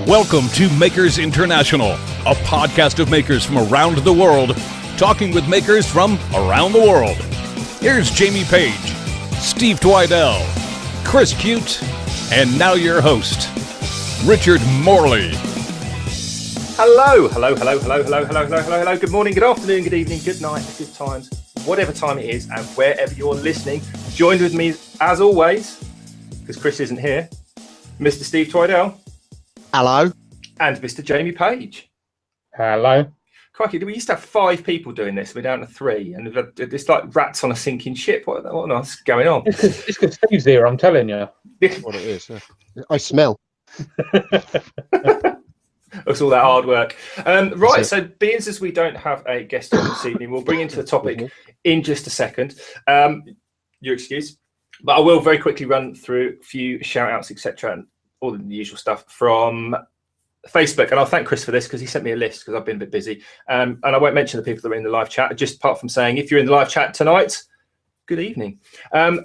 Welcome to Makers International, a podcast of makers from around the world, talking with makers from around the world. Here's Jamie Page, Steve Twidell, Chris Cute, and now your host, Richard Morley. Hello. Good morning, good afternoon, good evening, good night, good times, whatever time it is, and wherever you're listening. Joined with me, as always, because Chris isn't here, Mr. Steve Twidell. Hello. And Mr. Jamie Page. Hello. Crikey, we used to have 5 people doing this. We're down to 3, and it's like rats on a sinking ship. What on earth's going on? It's because Steve's here, I'm telling you. What it is. I smell. It's all that hard work. Right, so being as we don't have a guest on this evening, we'll bring into the topic in just a second. Your excuse. But I will very quickly run through a few shout-outs, etc., and all the usual stuff from Facebook. And I'll thank Chris for this because he sent me a list because I've been a bit busy. And I won't mention the people that are in the live chat, just apart from saying if you're in the live chat tonight, good evening.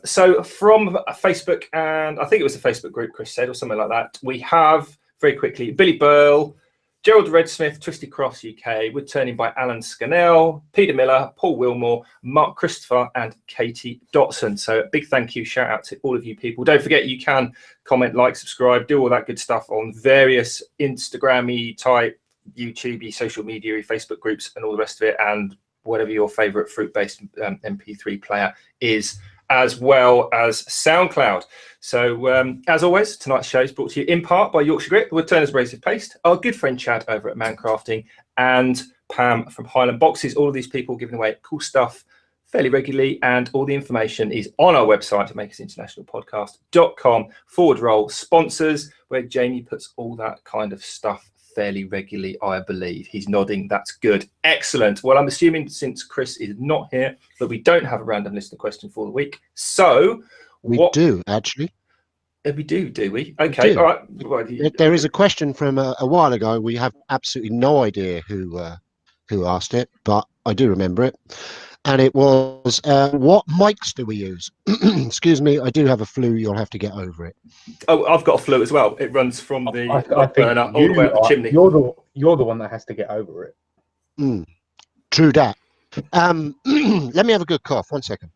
So from Facebook, and I think it was the Facebook group, Chris said, or something like that, we have very quickly Billy Burl, Gerald Redsmith, Twisty Cross UK, Wood Turning by Alan Scannell, Peter Miller, Paul Wilmore, Mark Christopher, and Katie Dotson. So a big thank you, shout out to all of you people. Don't forget you can comment, like, subscribe, do all that good stuff on various Instagram-y type, YouTube-y, social media-y, Facebook groups, and all the rest of it, and whatever your favourite fruit-based MP3 player is, as well as SoundCloud. So, as always, tonight's show is brought to you in part by Yorkshire Grit, Wood Turner's Abrasive Paste, our good friend Chad over at Mancrafting, and Pam from Highland Boxes. All of these people giving away cool stuff fairly regularly, and all the information is on our website at makersinternationalpodcast.com/sponsors, where Jamie puts all that kind of stuff fairly regularly, I believe. He's nodding. That's good. Excellent. Well, I'm assuming since Chris is not here that we don't have a random listener question for the week. So we do, actually. We do we? Okay. We do. All right. There is a question from a while ago. We have absolutely no idea who asked it, but I do remember it. And it was, what mics do we use? Excuse me, I do have a flu. You'll have to get over it. Oh, I've got a flu as well. It runs from the burner all the way up the chimney. You're the one that has to get over it. True that. Let me have a good cough. 1 second.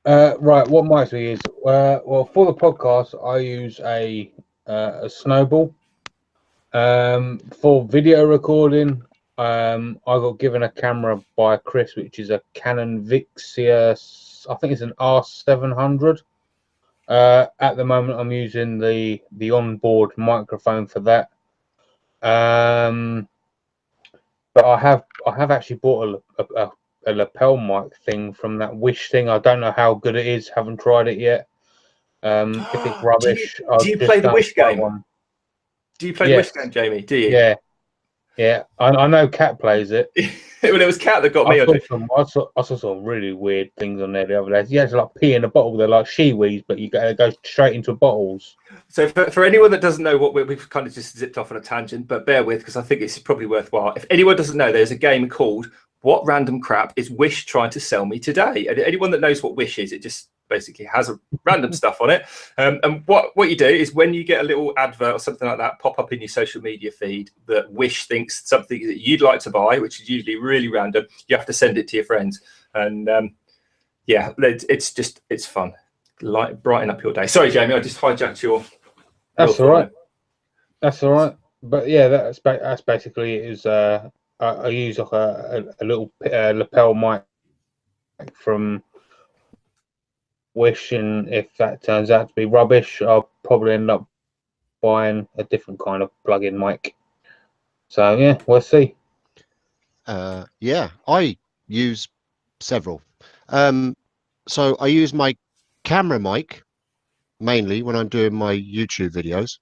Right, what mics we use? Well, for the podcast, I use a Snowball. For video recording, I got given a camera by Chris, which is a Canon Vixia. I think it's an R700. At the moment, I'm using the onboard microphone for that. But I have actually bought a lapel mic thing from that Wish thing. I don't know how good it is. Haven't tried it yet. If it's rubbish, do you play the Wish game? Do you play the Wish game, Jamie? Do you? Yeah. I know Kat plays it. Well, it was Kat that got me on it. I saw some really weird things on there the other day. You had to like pee in a bottle. They're like shiwis, but you go straight into bottles. So for anyone that doesn't know what we've kind of just zipped off on a tangent, but bear with because I think it's probably worthwhile. If anyone doesn't know, there's a game called What Random Crap Is Wish Trying to Sell Me Today? And anyone that knows what Wish is, it just basically has a random stuff on it. And what you do is when you get a little advert or something like that pop up in your social media feed that Wish thinks something that you'd like to buy, which is usually really random, you have to send it to your friends. And it's fun. Like brighten up your day. Sorry, Jamie, I just hijacked your. That's all right. That's all right. But yeah, that's basically it. Is I use like a little lapel mic from Wish, and if that turns out to be rubbish, I'll probably end up buying a different kind of plug-in mic. So yeah, we'll see. Yeah, I use several. So I use my camera mic mainly when I'm doing my YouTube videos,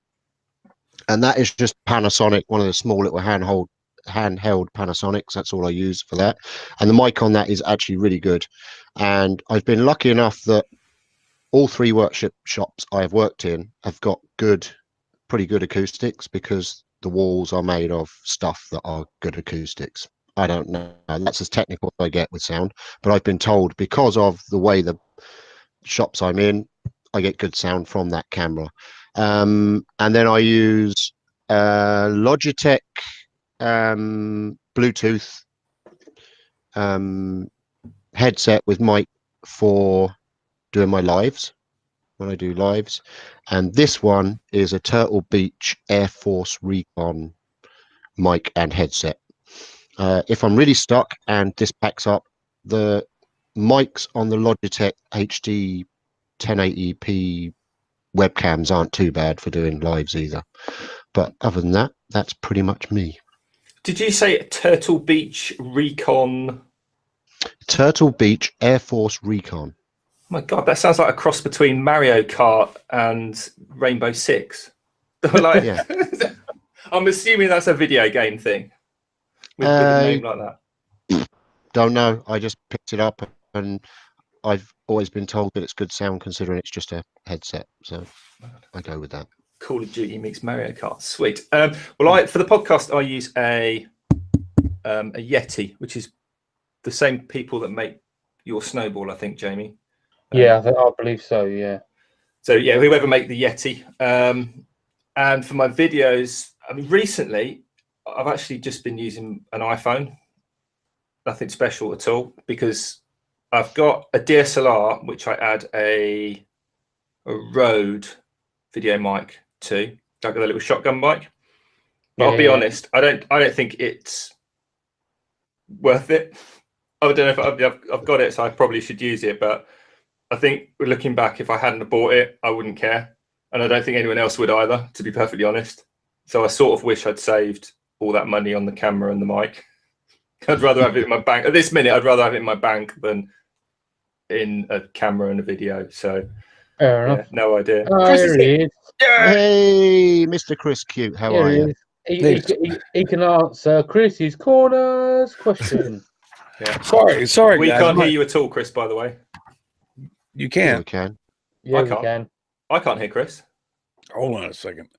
and that is just Panasonic, one of the small little handheld Panasonics. That's all I use for that, and the mic on that is actually really good. And I've been lucky enough that all 3 workshops I've worked in have got pretty good acoustics, because the walls are made of stuff that are good acoustics. I don't know. That's as technical as I get with sound. But I've been told because of the way the shops I'm in, I get good sound from that camera. And then I use Logitech Bluetooth headset with mic for doing my lives, when I do lives. And this one is a Turtle Beach Air Force Recon mic and headset. If I'm really stuck and this backs up, the mics on the Logitech HD 1080p webcams aren't too bad for doing lives either. But other than that, that's pretty much me. Did you say Turtle Beach Recon? Turtle Beach Air Force Recon. Oh my God, that sounds like a cross between Mario Kart and Rainbow Six. Like, Yeah. I'm assuming that's a video game thing with a name like that. Don't know. I just picked it up, and I've always been told that it's good sound considering it's just a headset. So I go with that. Call of Duty meets Mario Kart. Sweet. Well, for the podcast, I use a Yeti, which is the same people that make your snowball, I think, Jamie. Yeah, I believe so. Yeah. So yeah, whoever make the Yeti. And for my videos, I mean, recently I've actually just been using an iPhone. Nothing special at all, because I've got a DSLR which I add a Rode video mic to, like a little shotgun mic. But I'll be honest, I don't think it's worth it. I don't know if I've got it, so I probably should use it. But I think looking back, if I hadn't bought it, I wouldn't care, and I don't think anyone else would either, to be perfectly honest. So I sort of wish I'd saved all that money on the camera and the mic. I'd rather have it in my bank. At this minute, I'd rather have it in my bank than in a camera and a video. So, no idea. Oh, here he is. Hey, Mr. Chris Cute, how are you? He can answer Chris's Corners question. Yeah. Sorry, We guys. can't hear you at all, Chris, by the way. You Yeah, can. we can. Yeah, we can. I can't hear Chris. Hold on a second.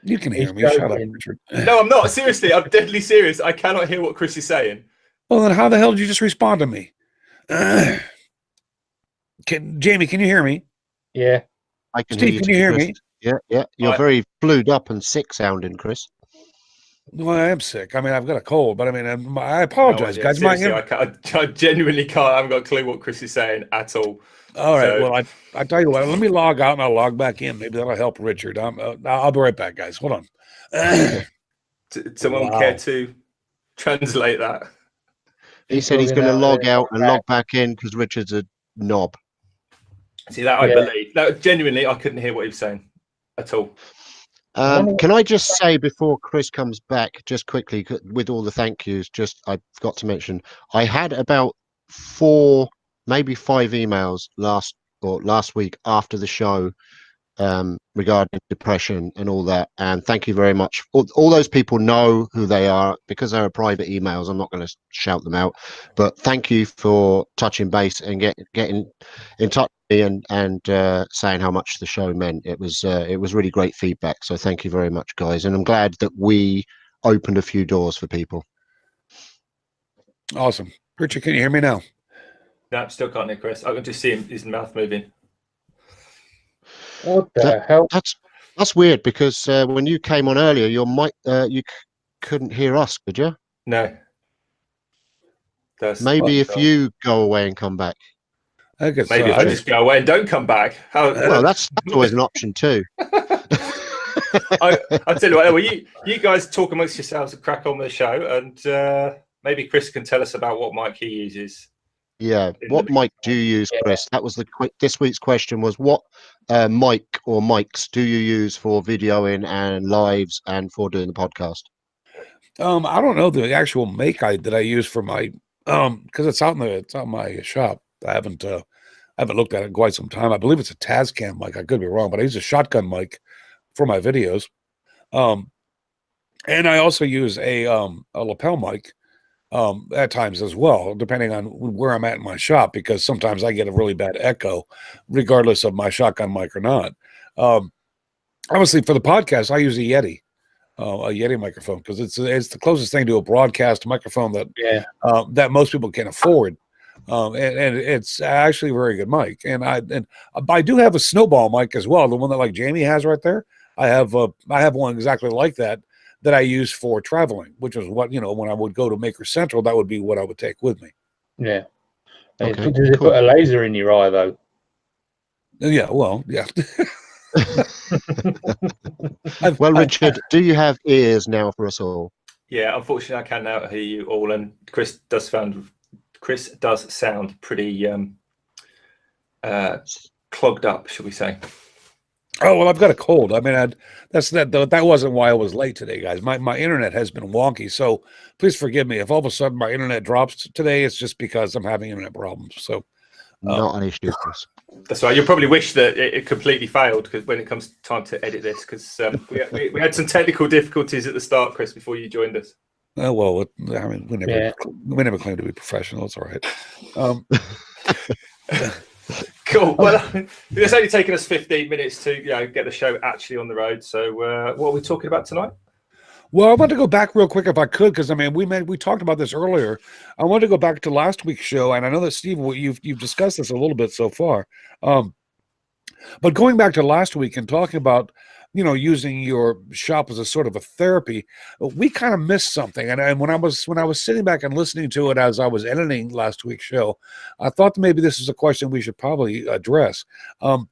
You can hear He's me. Shut up, joking. Richard. No, I'm not. Seriously, I'm deadly serious. I cannot hear what Chris is saying. Well, then how the hell did you just respond to me? Jamie, can you hear me? Yeah. I can Steve, hear you. can you hear Chris. me? Yeah. You're very blued up and sick sounding, Chris. Well, I am sick. I mean, I've got a cold, but I mean, I apologize, No, guys. seriously, I genuinely can't. I haven't got a clue what Chris is saying at all. All right. So- Well, I tell you what. Let me log out and I'll log back in. Maybe that'll help Richard. I'll be right back, guys. Hold on. Someone Wow. care to translate that? He said he's going to log out and log back in because Richard's a knob. See, that I believe. That genuinely, I couldn't hear what he was saying at all. Can I just say before Chris comes back, just quickly, with all the thank yous, I forgot to mention, I had about 4, maybe 5 emails last week after the show regarding depression and all that. And thank you very much. All those people know who they are because they are private emails. I'm not going to shout them out, but thank you for touching base and getting in touch with me and saying how much the show meant. It was really great feedback. So thank you very much, guys. And I'm glad that we opened a few doors for people. Awesome. Richard, can you hear me now? No, still can't hear Chris. I can just see his mouth moving. What the hell? That's weird because when you came on earlier, your mic you couldn't hear us, could you? No. Maybe if you go away and come back. I guess Maybe if I just go away and don't come back. Well, that's always an option too. I'll tell you what. Well, you guys talk amongst yourselves and crack on with the show, and maybe Chris can tell us about what mic he uses. Yeah. What mic do you use, Chris? That was this week's question was what mic or mics do you use for videoing and lives and for doing the podcast? I don't know the actual make that I use for my because it's out in my shop. I haven't looked at it in quite some time. I believe it's a Tascam mic. I could be wrong, but I use a shotgun mic for my videos. And I also use a lapel mic at times as well, depending on where I'm at in my shop, because sometimes I get a really bad echo, regardless of my shotgun mic or not. Obviously, for the podcast, I use a Yeti. a Yeti microphone, because it's the closest thing to a broadcast microphone that that most people can afford. And it's actually a very good mic. And I do have a snowball mic as well, the one that like Jamie has right there. I have one exactly like that I use for traveling, which is what, when I would go to Maker Central, that would be what I would take with me. Yeah. Okay, Does it put a laser in your eye though? Yeah, well, yeah. Well, Richard, do you have ears now for us all? Yeah, unfortunately, I can now hear you all, and Chris does sound pretty clogged up, shall we say? Oh, well, I've got a cold. I mean, that wasn't why I was late today, guys. My internet has been wonky, so please forgive me if all of a sudden my internet drops today. It's just because I'm having internet problems. So, not an issue, Chris. That's right. You'll probably wish that it completely failed, because when it comes time to edit this, because we had some technical difficulties at the start, Chris, before you joined us. Well, I mean, we never claim to be professional. It's all right. Cool. Well, it's only taken us 15 minutes to get the show actually on the road. So, what are we talking about tonight? Well, I want to go back real quick if I could, because I mean, we talked about this earlier. I want to go back to last week's show, and I know that Steve, you've discussed this a little bit so far, but going back to last week and talking about using your shop as a sort of a therapy, we kind of missed something. And when I was sitting back and listening to it as I was editing last week's show, I thought that maybe this is a question we should probably address. In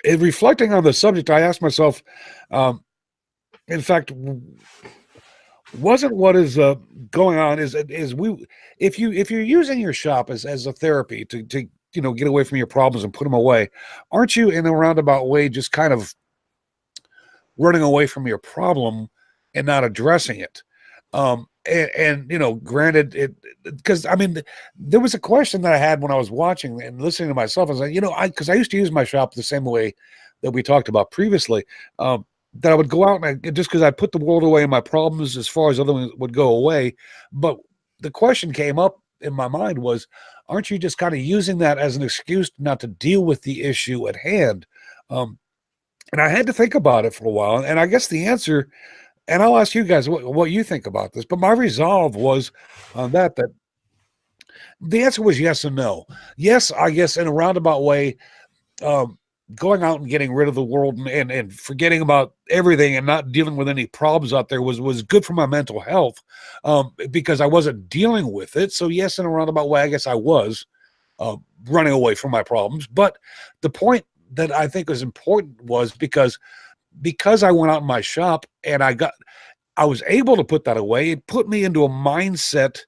reflecting on the subject, I asked myself, in fact, wasn't what is going on if you're using your shop as a therapy to get away from your problems and put them away, aren't you in a roundabout way just kind of running away from your problem and not addressing it? And granted, because I mean, there was a question that I had when I was watching and listening to myself. I was like, because I used to use my shop the same way that we talked about previously, that I would go out and just because I put the world away and my problems as far as other ones would go away. But the question came up in my mind was, aren't you just kind of using that as an excuse not to deal with the issue at hand? And I had to think about it for a while. And I guess the answer, and I'll ask you guys what you think about this, but my resolve was on that the answer was yes and no. Yes, I guess in a roundabout way, going out and getting rid of the world and forgetting about everything and not dealing with any problems out there was good for my mental health, because I wasn't dealing with it. So yes, in a roundabout way, I guess I was running away from my problems. But the point that I think was important was because I went out in my shop and I was able to put that away. It put me into a mindset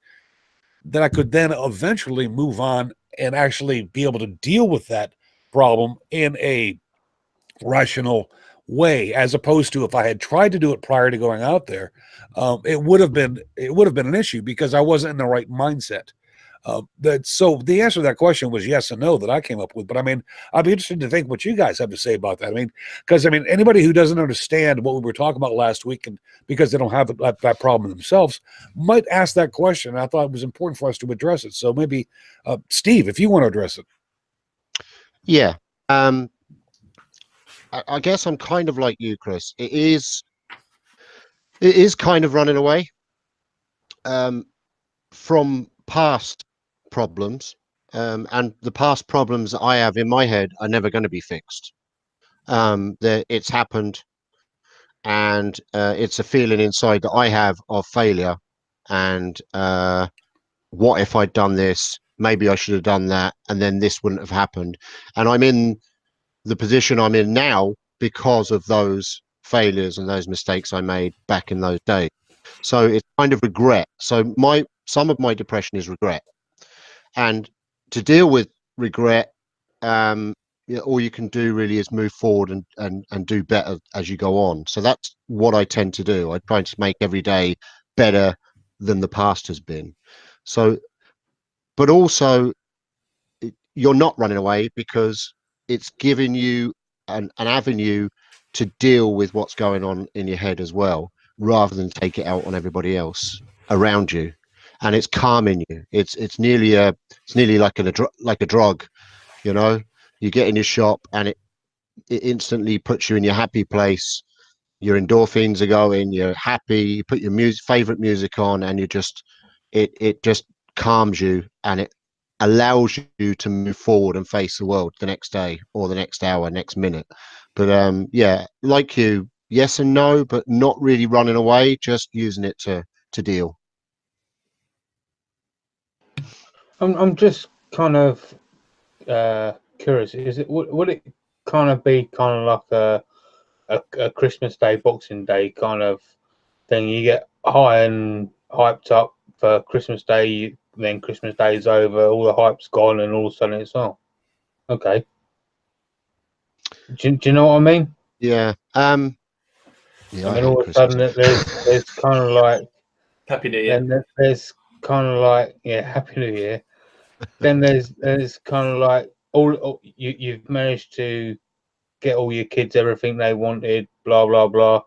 that I could then eventually move on and actually be able to deal with that problem in a rational way, as opposed to if I had tried to do it prior to going out there, it would have been an issue because I wasn't in the right mindset. So the answer to that question was yes and no that I came up with. But I mean, I'd be interested to think what you guys have to say about that. I mean, because I mean, anybody who doesn't understand what we were talking about last week, and because they don't have that problem themselves, might ask that question. I thought it was important for us to address it. So maybe, Steve, if you want to address it. Yeah. I guess I'm kind of like you, Chris. It is kind of running away from past problems, and the past problems that I have in my head are never going to be fixed. It's happened, and it's a feeling inside that I have of failure, and what if I'd done this? Maybe I should have done that, and then this wouldn't have happened. And I'm in the position I'm in now because of those failures and those mistakes I made back in those days. So it's kind of regret. So some of my depression is regret. And to deal with regret, all you can do really is move forward and do better as you go on. So that's what I tend to do. I try to make every day better than the past has been. So, but also you're not running away because it's giving you an avenue to deal with what's going on in your head as well, rather than take it out on everybody else around you. And it's calming you. It's nearly like a drug, you know. You get in your shop and it instantly puts you in your happy place. your endorphins are going, you're happy, you put your favorite music on, and you just it just calms you, and it allows you to move forward and face the world the next day or the next hour, next minute. But yeah, like you, yes and no, but not really running away, just using it to deal. I'm just kind of curious. Would it kind of be kind of like a Christmas Day, Boxing Day kind of thing? You get high and hyped up for Christmas Day, then Christmas Day is over, all the hype's gone, and all of a sudden it's on. Okay. Do you know what I mean? Yeah. Yeah. And then all of a sudden there's kind of like Happy New Year. then there's kind of like Happy New Year. Then there's kind of like you've managed to get all your kids everything they wanted, blah blah blah.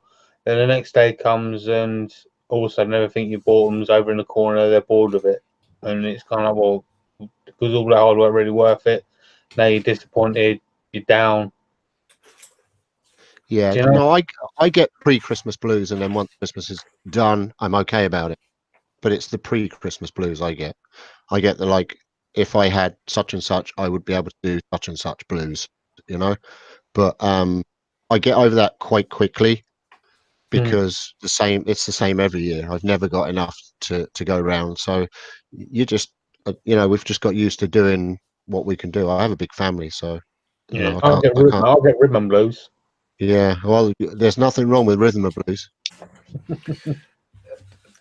Then the next day comes and all of a sudden everything you bought them's over in the corner. They're bored of it, and it's kind of well, because all that hard work really worth it. Now you're disappointed, you're down. Yeah, Do you know? no, I get pre-Christmas blues, and then once Christmas is done, I'm okay about it. But it's the pre-Christmas blues I get. I get the like, if I had such and such, I would be able to do such and such blues, you know. But I get over that quite quickly because it's the same every year. I've never got enough to go around. So you just we've just got used to doing what we can do. I have a big family, so you know, I'll get rhythm and blues. Yeah, well, there's nothing wrong with rhythm and blues.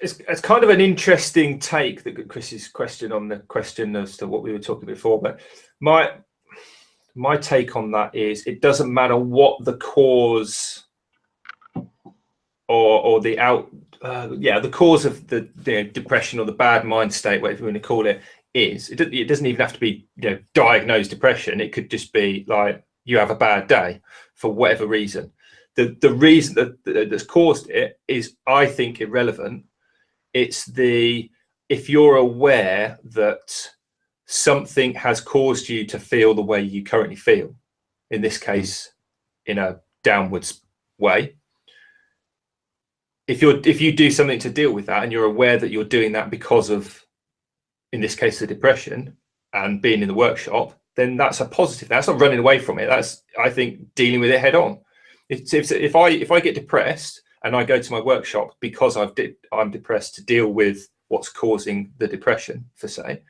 It's kind of an interesting take, that Chris's question on the question as to what we were talking before. But my take on that is, it doesn't matter what the cause or the the cause of the depression or the bad mind state, whatever you want to call it, is. It doesn't even have to be diagnosed depression. It could just be like you have a bad day for whatever reason. The reason that's caused it is, I think, irrelevant. It's if you're aware that something has caused you to feel the way you currently feel, in this case, in a downwards way. If you do something to deal with that, and you're aware that you're doing that because of, in this case, the depression and being in the workshop, then that's a positive. That's not running away from it. That's, I think, dealing with it head on. If I get depressed and I go to my workshop because I'm depressed to deal with what's causing the depression, for say,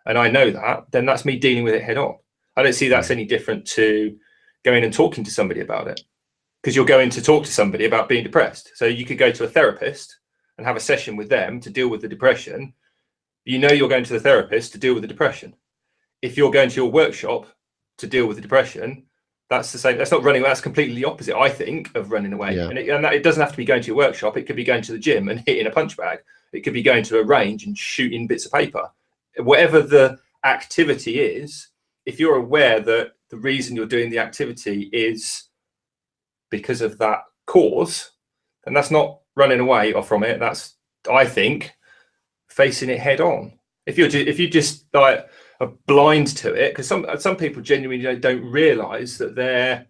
and I know that, then that's me dealing with it head on. I don't see that's any different to going and talking to somebody about it, because you're going to talk to somebody about being depressed. So you could go to a therapist and have a session with them to deal with the depression. You're going to the therapist to deal with the depression. If you're going to your workshop to deal with the depression, that's the same. That's not running. That's completely the opposite, I think, of running away. Yeah. And it doesn't have to be going to your workshop. It could be going to the gym and hitting a punch bag. It could be going to a range and shooting bits of paper. Whatever the activity is, if you're aware that the reason you're doing the activity is because of that cause, then that's not running away or from it. That's, I think, facing it head on. If you just like are blind to it, because some people genuinely don't realize that they're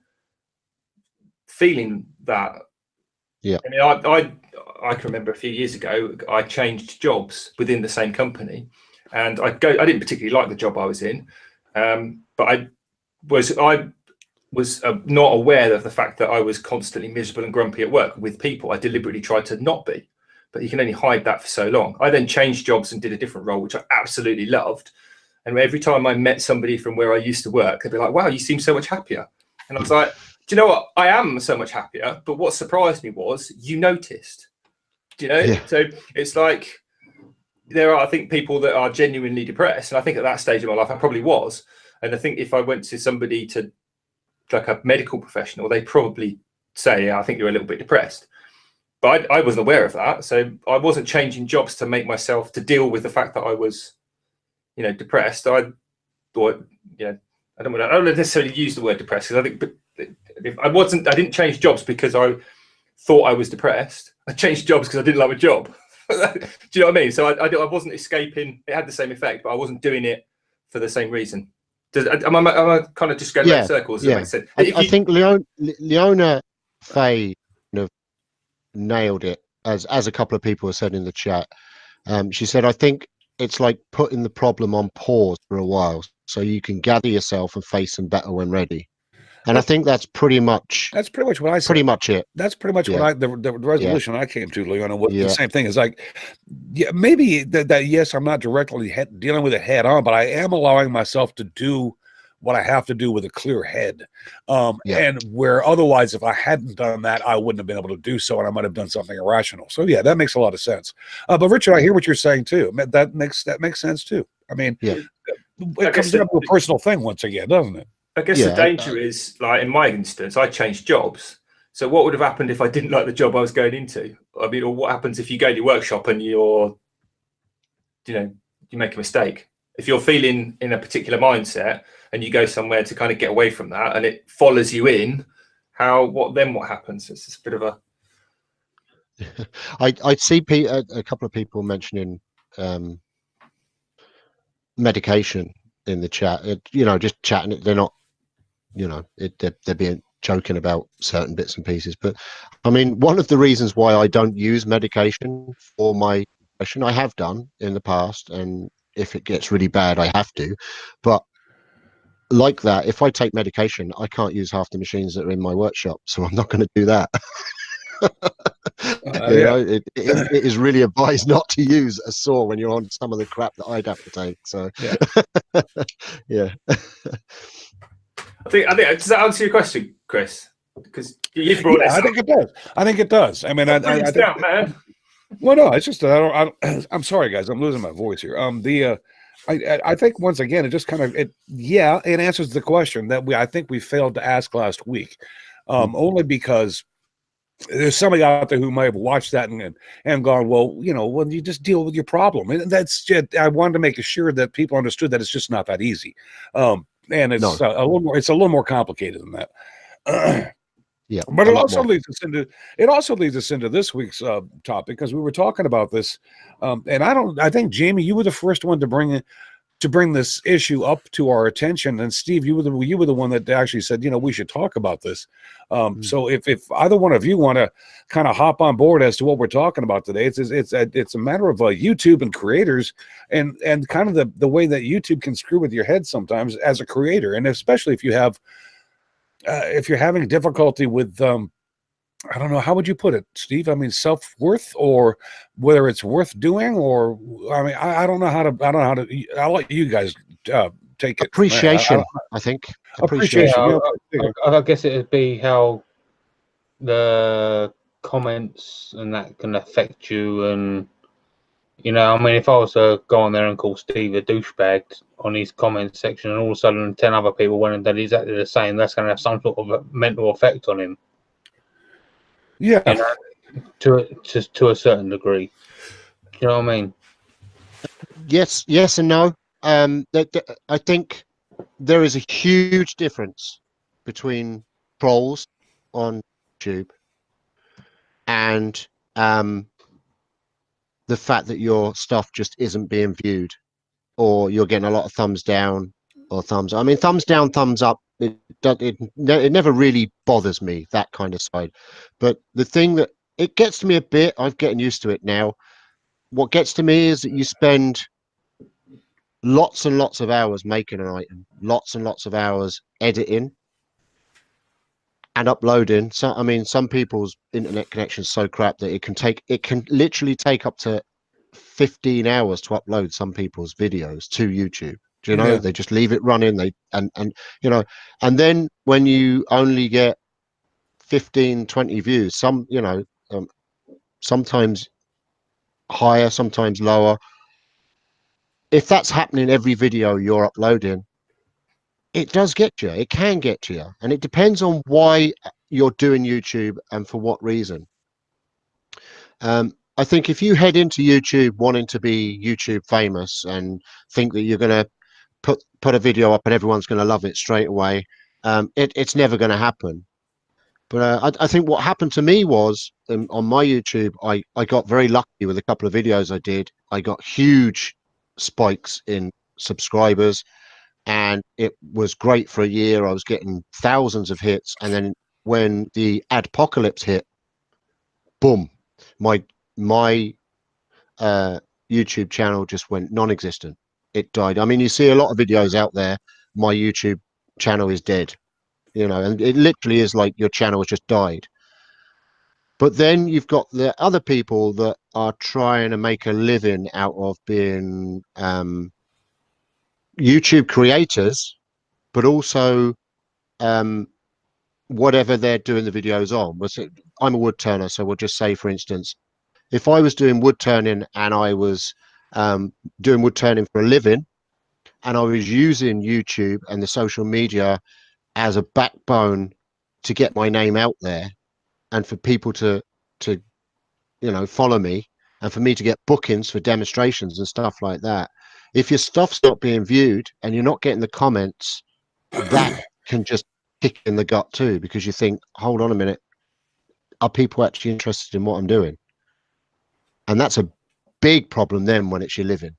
feeling that. Yeah. I mean, I can remember a few years ago, I changed jobs within the same company, and I didn't particularly like the job I was in, but I was not aware of the fact that I was constantly miserable and grumpy at work with people. I deliberately tried to not be, but you can only hide that for so long. I then changed jobs and did a different role, which I absolutely loved. And every time I met somebody from where I used to work, they'd be like, wow, you seem so much happier. And I was like, do you know what? I am so much happier. But what surprised me was you noticed. Do you know? Yeah. So it's like, there are, I think, people that are genuinely depressed. And I think at that stage of my life, I probably was. And I think if I went to somebody like a medical professional, they probably say, I think you're a little bit depressed. But I wasn't aware of that. So I wasn't changing jobs to make myself, to deal with the fact that I was, depressed. I thought, I don't necessarily use the word depressed, because I think, but I didn't change jobs because I thought I was depressed. I changed jobs because I didn't like my job. Do you know what I mean? So I wasn't escaping. It had the same effect, but I wasn't doing it for the same reason. Am I kind of just going around circles? Yeah. I think Leona Faye nailed it, as a couple of people have said in the chat. She said, I think it's like putting the problem on pause for a while so you can gather yourself and face them better when ready. And I think that's pretty much what I said. pretty much it. That's pretty much Yeah. what the resolution I came to, Leon. Was Yeah. the same thing. Is like, yeah, maybe that yes, I'm not directly dealing with it head on, but I am allowing myself to do what I have to do with a clear head. Yeah. And where otherwise, if I hadn't done that, I wouldn't have been able to do so, and I might have done something irrational. So yeah, that makes a lot of sense. But Richard, I hear what you're saying too. That makes sense too. I mean, Yeah. it comes down to a personal thing once again, doesn't it? I guess Yeah, the danger is, like in my instance, I changed jobs. So what would have happened if I didn't like the job I was going into? I mean, or what happens if you go to your workshop and you make a mistake? If you're feeling in a particular mindset and you go somewhere to kind of get away from that and it follows you in, what happens? It's just a bit of a... I see a couple of people mentioning medication in the chat. Just chatting it. They're not, they're being joking about certain bits and pieces. But I mean, one of the reasons why I don't use medication for my depression, I have done in the past, and if it gets really bad, I have to. But like that, if I take medication, I can't use half the machines that are in my workshop, so I'm not going to do that. It is really advised not to use a saw when you're on some of the crap that I'd have to take. So yeah. I think does that answer your question, Chris? Because you've brought this up. I think it does. I think it does. I mean, I think, down, man. Well, no, it's just that I'm sorry, guys. I'm losing my voice here. I think once again, it just kind of it answers the question that I think we failed to ask last week, only because there's somebody out there who might have watched that and gone, well, you just deal with your problem, and that's just. I wanted to make sure that people understood that it's just not that easy, and it's a little more complicated than that. Yeah, but it also leads us into this week's topic, because we were talking about this, and I think Jamie, you were the first one to bring this issue up to our attention, and Steve, you were the one that actually said, we should talk about this. So if either one of you want to kind of hop on board as to what we're talking about today, it's a matter of YouTube and creators, and kind of the way that YouTube can screw with your head sometimes as a creator, and especially if you have. If you're having difficulty with, I don't know, how would you put it, Steve? I mean, self-worth, or whether it's worth doing, or I mean, I don't know how to. I'll let you guys take it. Appreciation, I think. Appreciation. I guess it would be how the comments and that can affect you, and I mean, if I was to go on there and call Steve a douchebag on his comment section, and all of a sudden 10 other people went and did exactly the same, that's going to have some sort of a mental effect on him. Yeah. To a certain degree. Do you know what I mean? Yes and no. I think there is a huge difference between trolls on YouTube and the fact that your stuff just isn't being viewed, or you're getting a lot of thumbs down or thumbs up. I mean, thumbs down, thumbs up, it never really bothers me, that kind of side. But the thing that it gets to me a bit, I'm getting used to it now. What gets to me is that you spend lots and lots of hours making an item, lots and lots of hours editing and uploading. So I mean, some people's internet connection is so crap that it can literally take up to 15 hours to upload some people's videos to YouTube. Do you know? They just leave it running. And then when you only get 15, 20 views, sometimes higher, sometimes lower. If that's happening every video you're uploading, it does get you. It can get you, and it depends on why you're doing YouTube and for what reason. I think if you head into YouTube wanting to be YouTube famous and think that you're going to put a video up and everyone's going to love it straight away, it's never going to happen. But I think what happened to me was on my YouTube, I got very lucky with a couple of videos I did. I got huge spikes in subscribers, and it was great for a year. I was getting thousands of hits, and then when the adpocalypse hit, boom, my YouTube channel just went non-existent. It died. I mean, you see a lot of videos out there, my YouTube channel is dead, you know, and it literally is like your channel has just died. But then you've got the other people that are trying to make a living out of being YouTube creators, but also whatever they're doing the videos on. I'm a wood turner, so we'll just say, for instance, if I was doing wood turning and I was doing wood turning for a living, and I was using YouTube and the social media as a backbone to get my name out there, and for people to follow me, and for me to get bookings for demonstrations and stuff like that. If your stuff's not being viewed and you're not getting the comments, that can just kick in the gut too, because you think, hold on a minute, are people actually interested in what I'm doing? And that's a big problem then when it's your living.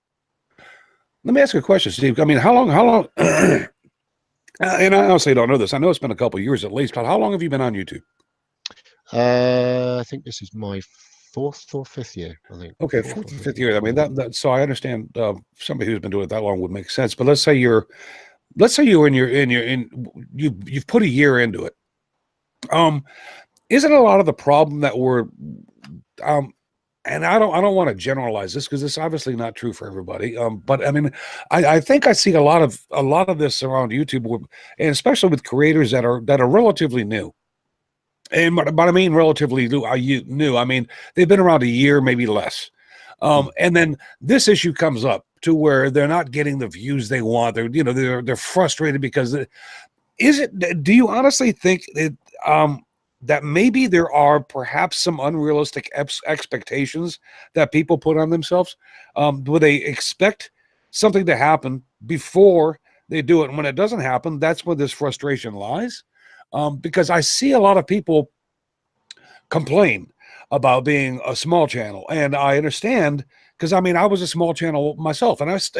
Let me ask you a question, Steve. I mean, how long, and I honestly don't know this. I know it's been a couple of years at least, but how long have you been on YouTube? I think this is my 4th or 5th year, I think. Okay, 4th or 5th year. I mean, that so I understand somebody who's been doing it that long would make sense. But let's say you've put a year into it. Isn't a lot of the problem that we're and I don't want to generalize this because it's obviously not true for everybody. But I mean, I think I see a lot of this around YouTube, and especially with creators that are relatively new. And but I mean relatively new. I mean they've been around a year, maybe less. And then this issue comes up to where they're not getting the views they want. They're frustrated because do you honestly think that maybe there are perhaps some unrealistic expectations that people put on themselves? Where they expect something to happen before they do it, and when it doesn't happen, that's where this frustration lies. Because I see a lot of people complain about being a small channel, and I understand, because I mean I was a small channel myself, and let's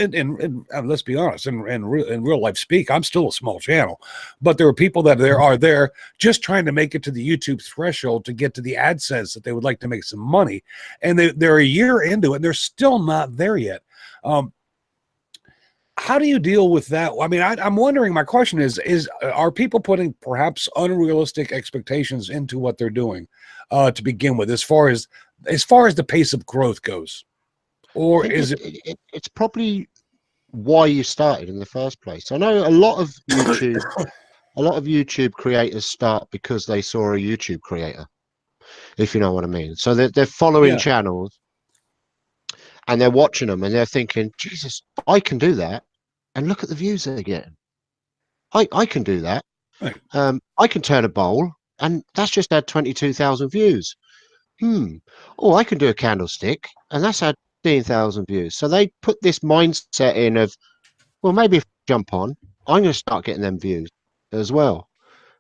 be honest, in real life speak, I'm still a small channel, but there are people that are there just trying to make it to the YouTube threshold to get to the AdSense that they would like to make some money, and they're a year into it and they're still not there yet. How do you deal with that? I mean, I'm wondering, my question is are people putting perhaps unrealistic expectations into what they're doing to begin with, as far as the pace of growth goes? Or is it's probably why you started in the first place. I know a lot of YouTube creators start because they saw a YouTube creator, if you know what I mean. So they're following channels, and they're watching them, and they're thinking, Jesus, I can do that, and look at the views they're getting. I can do that. Right. I can turn a bowl, and that's just had 22,000 views. Oh, I can do a candlestick, and that's had 15,000 views. So they put this mindset in of, well, maybe if I jump on, I'm going to start getting them views as well.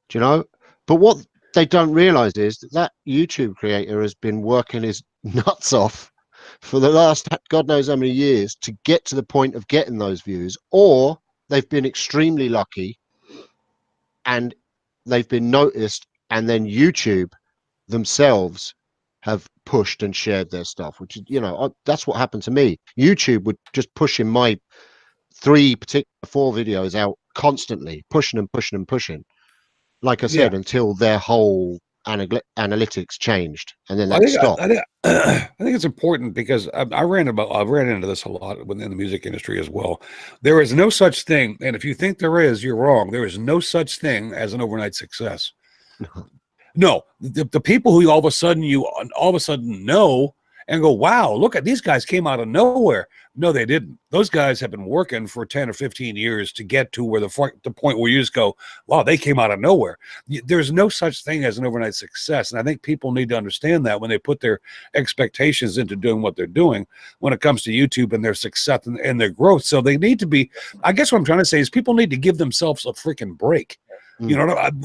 Do you know? But what they don't realize is that YouTube creator has been working his nuts off for the last God knows how many years to get to the point of getting those views, or they've been extremely lucky and they've been noticed, and then YouTube themselves have pushed and shared their stuff, which is, that's what happened to me. YouTube would just pushing my 4 videos out constantly, pushing and pushing and pushing, like I said, until their whole analytics changed, and then that stopped. I think it's important because I've ran into this a lot within the music industry as well. There is no such thing, and if you think there is, you're wrong. There is no such thing as an overnight success. No, the people who all of a sudden know and go, wow, look at these guys came out of nowhere. No, they didn't. Those guys have been working for 10 or 15 years to get to where the point where you just go, wow, they came out of nowhere. There's no such thing as an overnight success. And I think people need to understand that when they put their expectations into doing what they're doing when it comes to YouTube and their success and their growth. So they need to be, I guess what I'm trying to say is people need to give themselves a freaking break.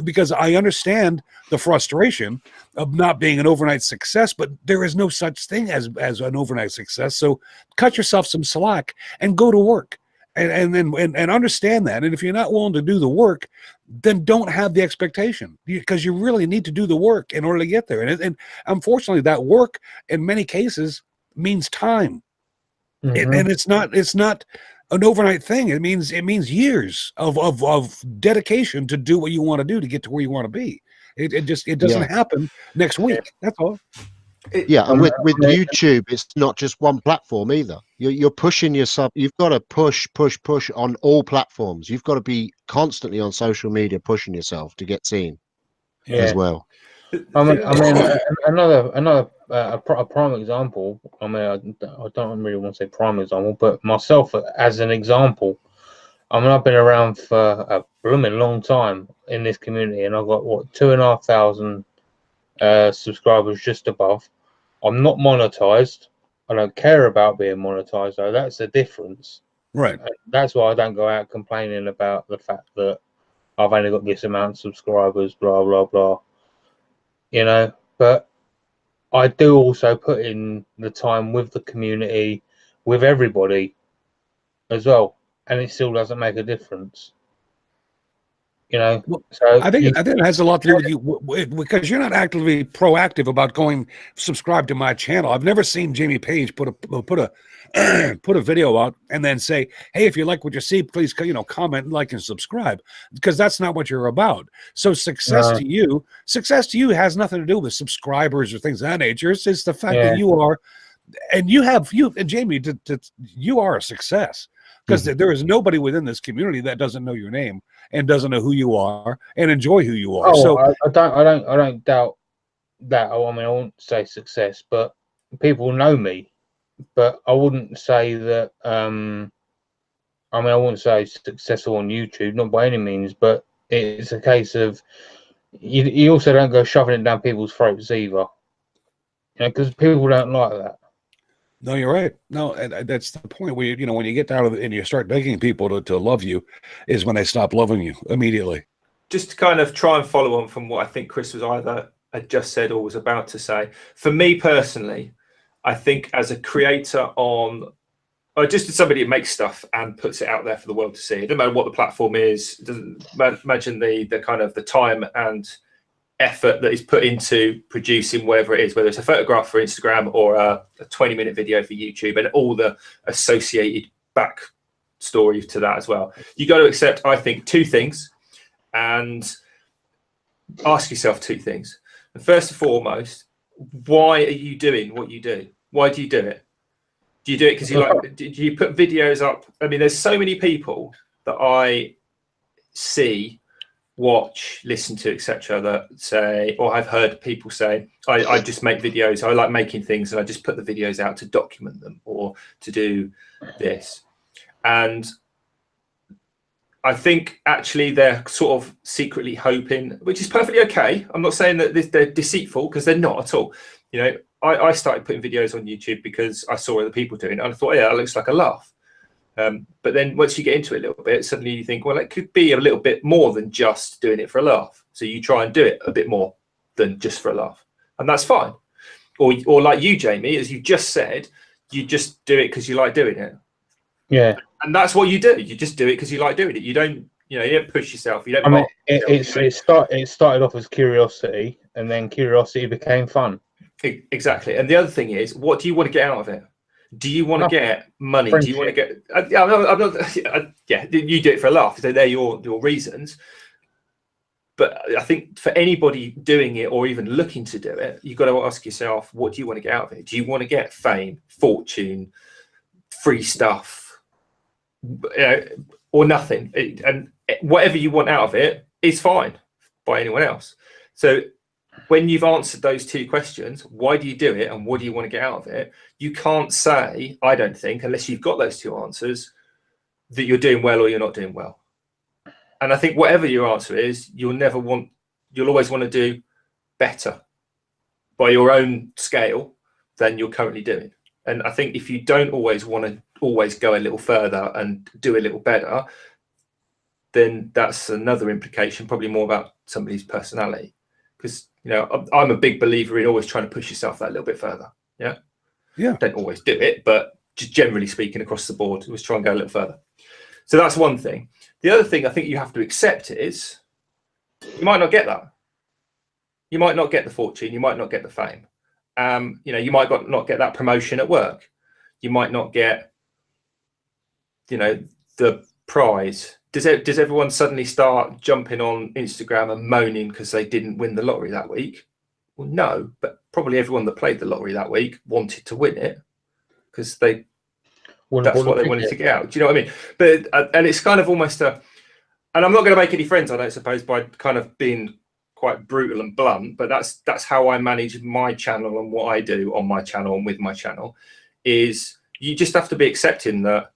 Because I understand the frustration of not being an overnight success, but there is no such thing as an overnight success. So cut yourself some slack and go to work and understand that. And if you're not willing to do the work, then don't have the expectation, because you really need to do the work in order to get there. And unfortunately, that work in many cases means time. And it's not an overnight thing. It means years of dedication to do what you want to do to get to where you want to be. It doesn't happen next week. That's all. And with YouTube, it's not just one platform either. You're pushing yourself. You've got to push on all platforms. You've got to be constantly on social media pushing yourself to get seen as well. I mean, another a prime example. I mean, I don't really want to say prime example, but myself as an example. I mean, I've been around for a blooming long time in this community, and I've got 2,500 subscribers just above. I'm not monetized. I don't care about being monetized, though. That's the difference. Right. And that's why I don't go out complaining about the fact that I've only got this amount of subscribers, blah, blah, blah. You know, but I do also put in the time with the community, with everybody as well. And it still doesn't make a difference. You know, so I think it has a lot to do with you, because you're not actively proactive about going subscribe to my channel. I've never seen Jamie Page put a video out and then say, hey, if you like what you see, please comment, like, and subscribe, because that's not what you're about. So success to you has nothing to do with subscribers or things of that nature. It's the fact that you are, and Jamie, you are a success. Because there is nobody within this community that doesn't know your name and doesn't know who you are and enjoy who you are. So I don't doubt that. I mean, I wouldn't say success, but people know me. But I wouldn't say that. I mean, I wouldn't say successful on YouTube, not by any means. But it's a case of you also don't go shoving it down people's throats either. Because people don't like that. No, you're right. No, and that's the point where when you get down to and you start begging people to love you, is when they stop loving you immediately. Just to kind of try and follow on from what I think Chris was either had just said or was about to say. For me personally, I think as a creator or just as somebody that makes stuff and puts it out there for the world to see, it doesn't matter what the platform is. Doesn't imagine the kind of the time and effort that is put into producing whatever it is, whether it's a photograph for Instagram or a 20-minute video for YouTube, and all the associated back story to that as well. You got to accept, I think, two things and ask yourself two things. And first and foremost, why are you doing what you do? Why do you do it? Do you do it because you like? Do you put videos up? I mean, there's so many people that I see, watch, listen to, etc., that say, or I've heard people say, I just make videos, I like making things, and I just put the videos out to document them or to do this. And I think actually they're sort of secretly hoping, which is perfectly okay. I'm not saying that they're deceitful, because they're not at all. I started putting videos on YouTube because I saw other people doing it, and I thought, yeah, that looks like a laugh. But then once you get into it a little bit, suddenly you think, well, it could be a little bit more than just doing it for a laugh. So you try and do it a bit more than just for a laugh. And that's fine. Or like you, Jamie, as you just said, you just do it because you like doing it. Yeah. And that's what you do. You just do it because you like doing it. You don't push yourself. You don't. I mean, it started off as curiosity, and then curiosity became fun. Exactly. And the other thing is, what do you want to get out of it? Do you want to get money? Do you want to get? I'm not. Yeah, you do it for a laugh. So they're your reasons. But I think for anybody doing it or even looking to do it, you've got to ask yourself, what do you want to get out of it? Do you want to get fame, fortune, free stuff, or nothing? And whatever you want out of it is fine by anyone else. So when you've answered those two questions, why do you do it and what do you want to get out of it? You can't say, I don't think, unless you've got those two answers, that you're doing well or you're not doing well. And I think whatever your answer is, you'll always want to do better by your own scale than you're currently doing. And I think if you don't always want to go a little further and do a little better, then that's another implication, probably more about somebody's personality. Because I'm a big believer in always trying to push yourself that little bit further. Yeah. Yeah. Don't always do it, but just generally speaking across the board, always try and go a little further. So that's one thing. The other thing I think you have to accept is you might not get that. You might not get the fortune. You might not get the fame. You might not get that promotion at work. You might not get, the prize. Does everyone suddenly start jumping on Instagram and moaning because they didn't win the lottery that week? Well, no, but probably everyone that played the lottery that week wanted to win it because that's what they wanted to get out. Do you know what I mean? But and it's kind of almost and I'm not going to make any friends, I don't suppose, by kind of being quite brutal and blunt, but that's how I manage my channel and what I do on my channel and with my channel. Is you just have to be accepting that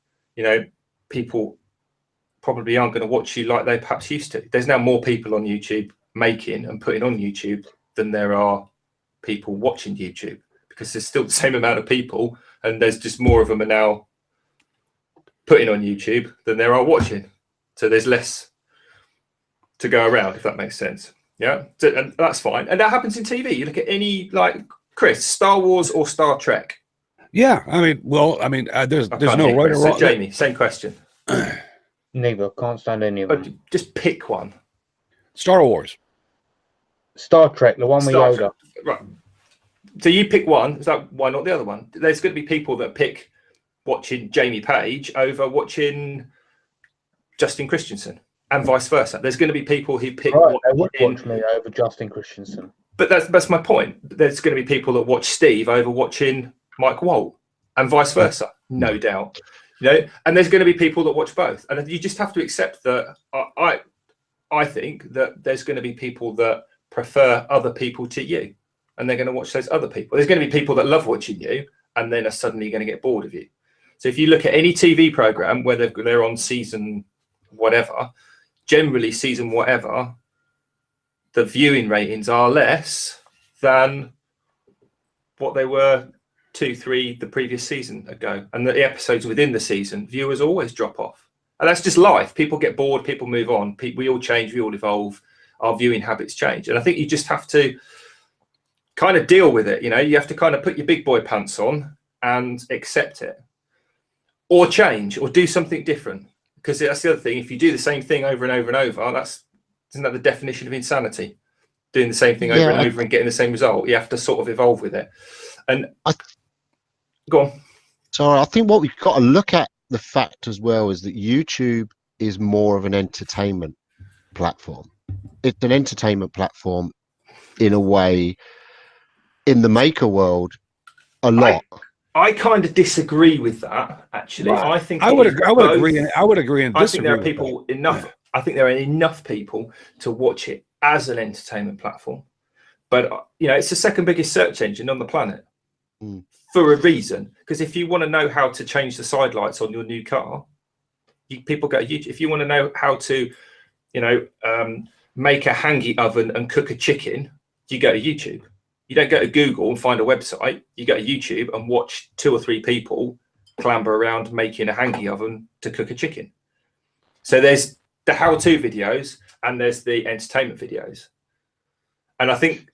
people probably aren't going to watch you like they perhaps used to. There's now more people on YouTube making and putting on YouTube than there are people watching YouTube, because there's still the same amount of people, and there's just more of them are now putting on YouTube than there are watching. So there's less to go around, if that makes sense. Yeah, and that's fine. And that happens in TV. You look at any, like, Chris, Star Wars or Star Trek? Yeah, there's no right or wrong. So Jamie, same question. Neither. Can't stand any of them. Just pick one. Star Wars. Star Trek, the one with Yoda. Right. So you pick one. Is that why not the other one? There's going to be people that pick watching Jamie Page over watching Justin Christensen, and vice versa. There's going to be people who pick. Right, they would watch me over Justin Christensen. But that's my point. There's going to be people that watch Steve over watching Mike Walt, and vice versa, no doubt. And there's going to be people that watch both, and you just have to accept that. I think that there's going to be people that prefer other people to you, and they're going to watch those other people. There's going to be people that love watching you, and then are suddenly going to get bored of you. So if you look at any TV program, whether they're on season whatever, generally season whatever, the viewing ratings are less than what they were 2-3 the previous season ago, and the episodes within the season, viewers always drop off, and that's just life. People get bored, people move on, we all change, we all evolve, our viewing habits change, and I think you just have to kind of deal with it. You have to kind of put your big boy pants on and accept it, or change, or do something different, because that's the other thing. If you do the same thing over and over and over, isn't that the definition of insanity? Doing the same thing over and over and getting the same result. You have to sort of evolve with it. And go on. So I think what we've got to look at the fact as well is that YouTube is more of an entertainment platform. It's an entertainment platform in a way. In the maker world, a lot. I kind of disagree with that, actually. Right. I think I would agree and disagree. I think there are people enough. I think there are enough people to watch it as an entertainment platform, but it's the second biggest search engine on the planet for a reason. Because if you want to know how to change the side lights on your new car, people go to YouTube. If you want to know how to, make a hangy oven and cook a chicken, you go to YouTube. You don't go to Google and find a website. You go to YouTube and watch 2 or 3 people clamber around making a hangy oven to cook a chicken. So there's the how-to videos and there's the entertainment videos. And I think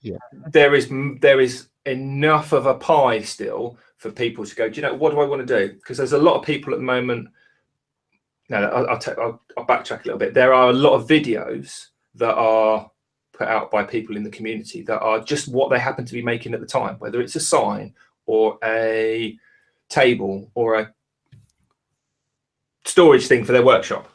there is enough of a pie still for people to go, what do I want to do? Because there's a lot of people at the moment. No, I'll backtrack a little bit. There are a lot of videos that are put out by people in the community that are just what they happen to be making at the time, whether it's a sign or a table or a storage thing for their workshop.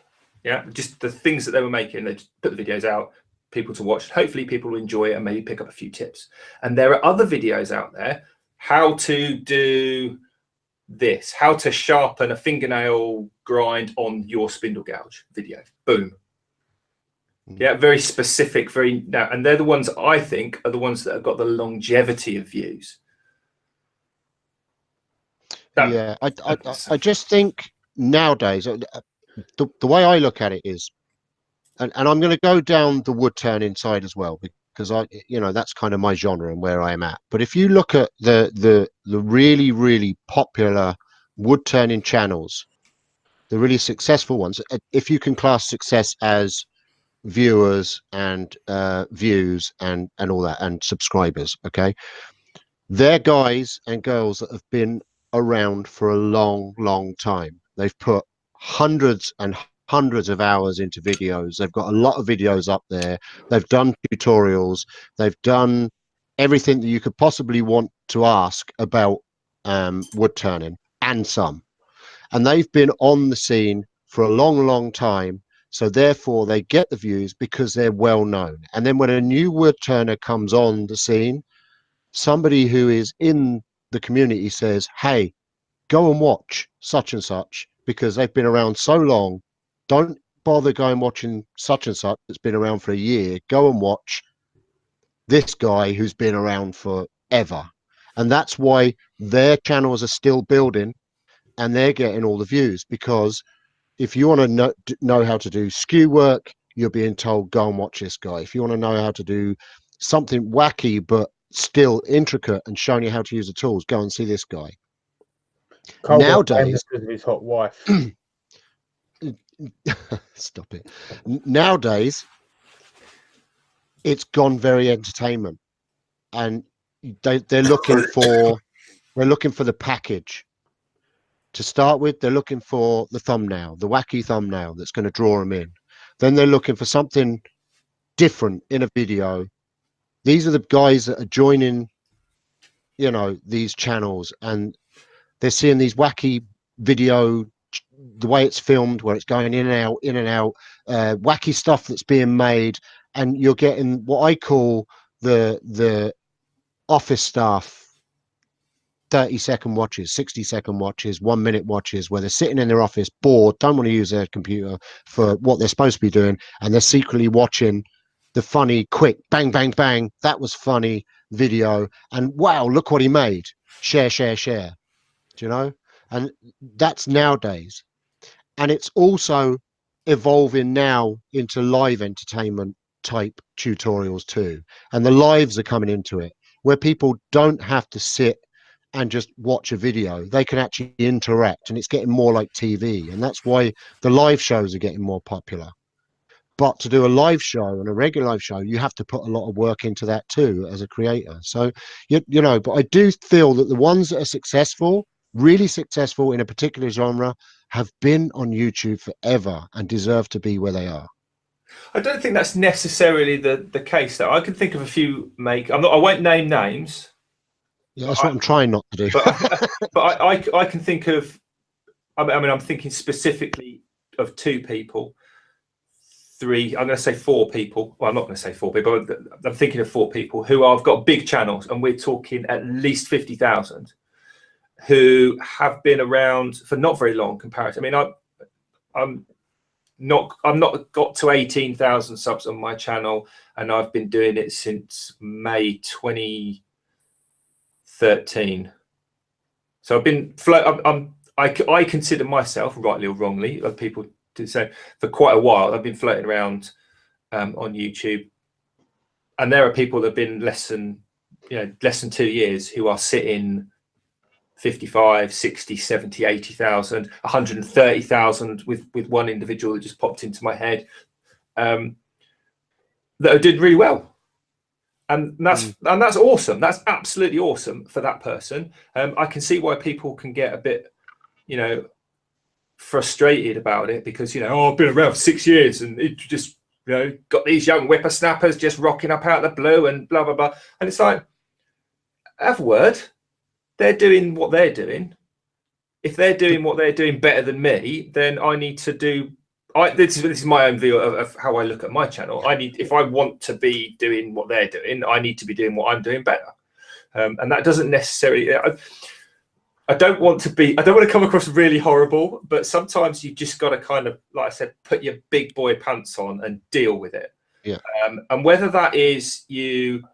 Just the things that they were making. They just put the videos out, people to watch. Hopefully people will enjoy it and maybe pick up a few tips. And there are other videos out there, how to do this, how to sharpen a fingernail grind on your spindle gouge video. Boom. Very specific, and they're the ones I think are the ones that have got the longevity of views. I just think nowadays the way I look at it is, and I'm going to go down the wood turning side as well, because that's kind of my genre and where I am at. But if you look at the really, really popular wood turning channels, the really successful ones, if you can class success as viewers and views and all that and subscribers, okay, they're guys and girls that have been around for a long time. They've put hundreds and hundreds of hours into videos. They've got a lot of videos up there. They've done tutorials. They've done everything that you could possibly want to ask about wood turning and some. And they've been on the scene for a long, long time. So therefore they get the views because they're well known. And then when a new wood turner comes on the scene, somebody who is in the community says, hey, go and watch such and such because they've been around so long. Don't bother going watching such and such that's been around for a year. Go and watch this guy who's been around forever. And that's why their channels are still building and they're getting all the views, because if you want to know how to do skew work, you're being told, go and watch this guy. If you want to know how to do something wacky but still intricate and showing you how to use the tools, go and see this guy. Nowadays, because of his hot wife. Stop it. Nowadays, it's gone very entertainment, and they're looking for the package. To start with, they're looking for the thumbnail, the wacky thumbnail that's going to draw them in. Then they're looking for something different in a video. These are the guys that are joining, you know, these channels, and they're seeing these wacky video, the way it's filmed, where it's going in and out, wacky stuff that's being made, and you're getting what I call the office staff 30-second watches, 60-second watches, 1 minute watches, where they're sitting in their office bored, don't want to use their computer for what they're supposed to be doing, and they're secretly watching the funny, quick, bang, bang, bang, that was funny video, and wow, look what he made. Share, share, share. Do you know? And that's nowadays. And it's also evolving now into live entertainment type tutorials too. And the lives are coming into it, where people don't have to sit and just watch a video. They can actually interact, and it's getting more like TV. And that's why the live shows are getting more popular. But to do a live show and a regular live show, you have to put a lot of work into that too as a creator. So, you know, but I do feel that the ones that are successful, really successful in a particular genre, have been on YouTube forever and deserve to be where they are. I don't think that's necessarily the case, though. I can think of a few I won't name names. Yeah, that's what I'm trying not to do. But I can think of, I mean, I'm thinking specifically of two people, three, I'm going to say four people. Well, I'm not going to say four people, but I'm thinking of four people who have got big channels, and we're talking at least 50,000, who have been around for not very long comparatively. I mean, I'm not got to 18,000 subs on my channel, and I've been doing it since May 2013. So I've been I consider myself, rightly or wrongly, other people do say, for quite a while. I've been floating around on YouTube, and there are people that have been less than 2 years who are sitting 55, 60, 70, 80,000, 130,000 with one individual that just popped into my head, that did really well. And that's awesome. That's absolutely awesome for that person. I can see why people can get a bit, frustrated about it, because, I've been around for 6 years and it just, got these young whippersnappers just rocking up out of the blue and blah, blah, blah. And it's like, have a word. They're doing what they're doing. If they're doing what they're doing better than me, then I need to do. This is my own view of how I look at my channel. If I want to be doing what they're doing, I need to be doing what I'm doing better. And that doesn't necessarily. I don't want to come across really horrible, but sometimes you just got to kind of, like I said, put your big boy pants on and deal with it. Yeah. And whether that is you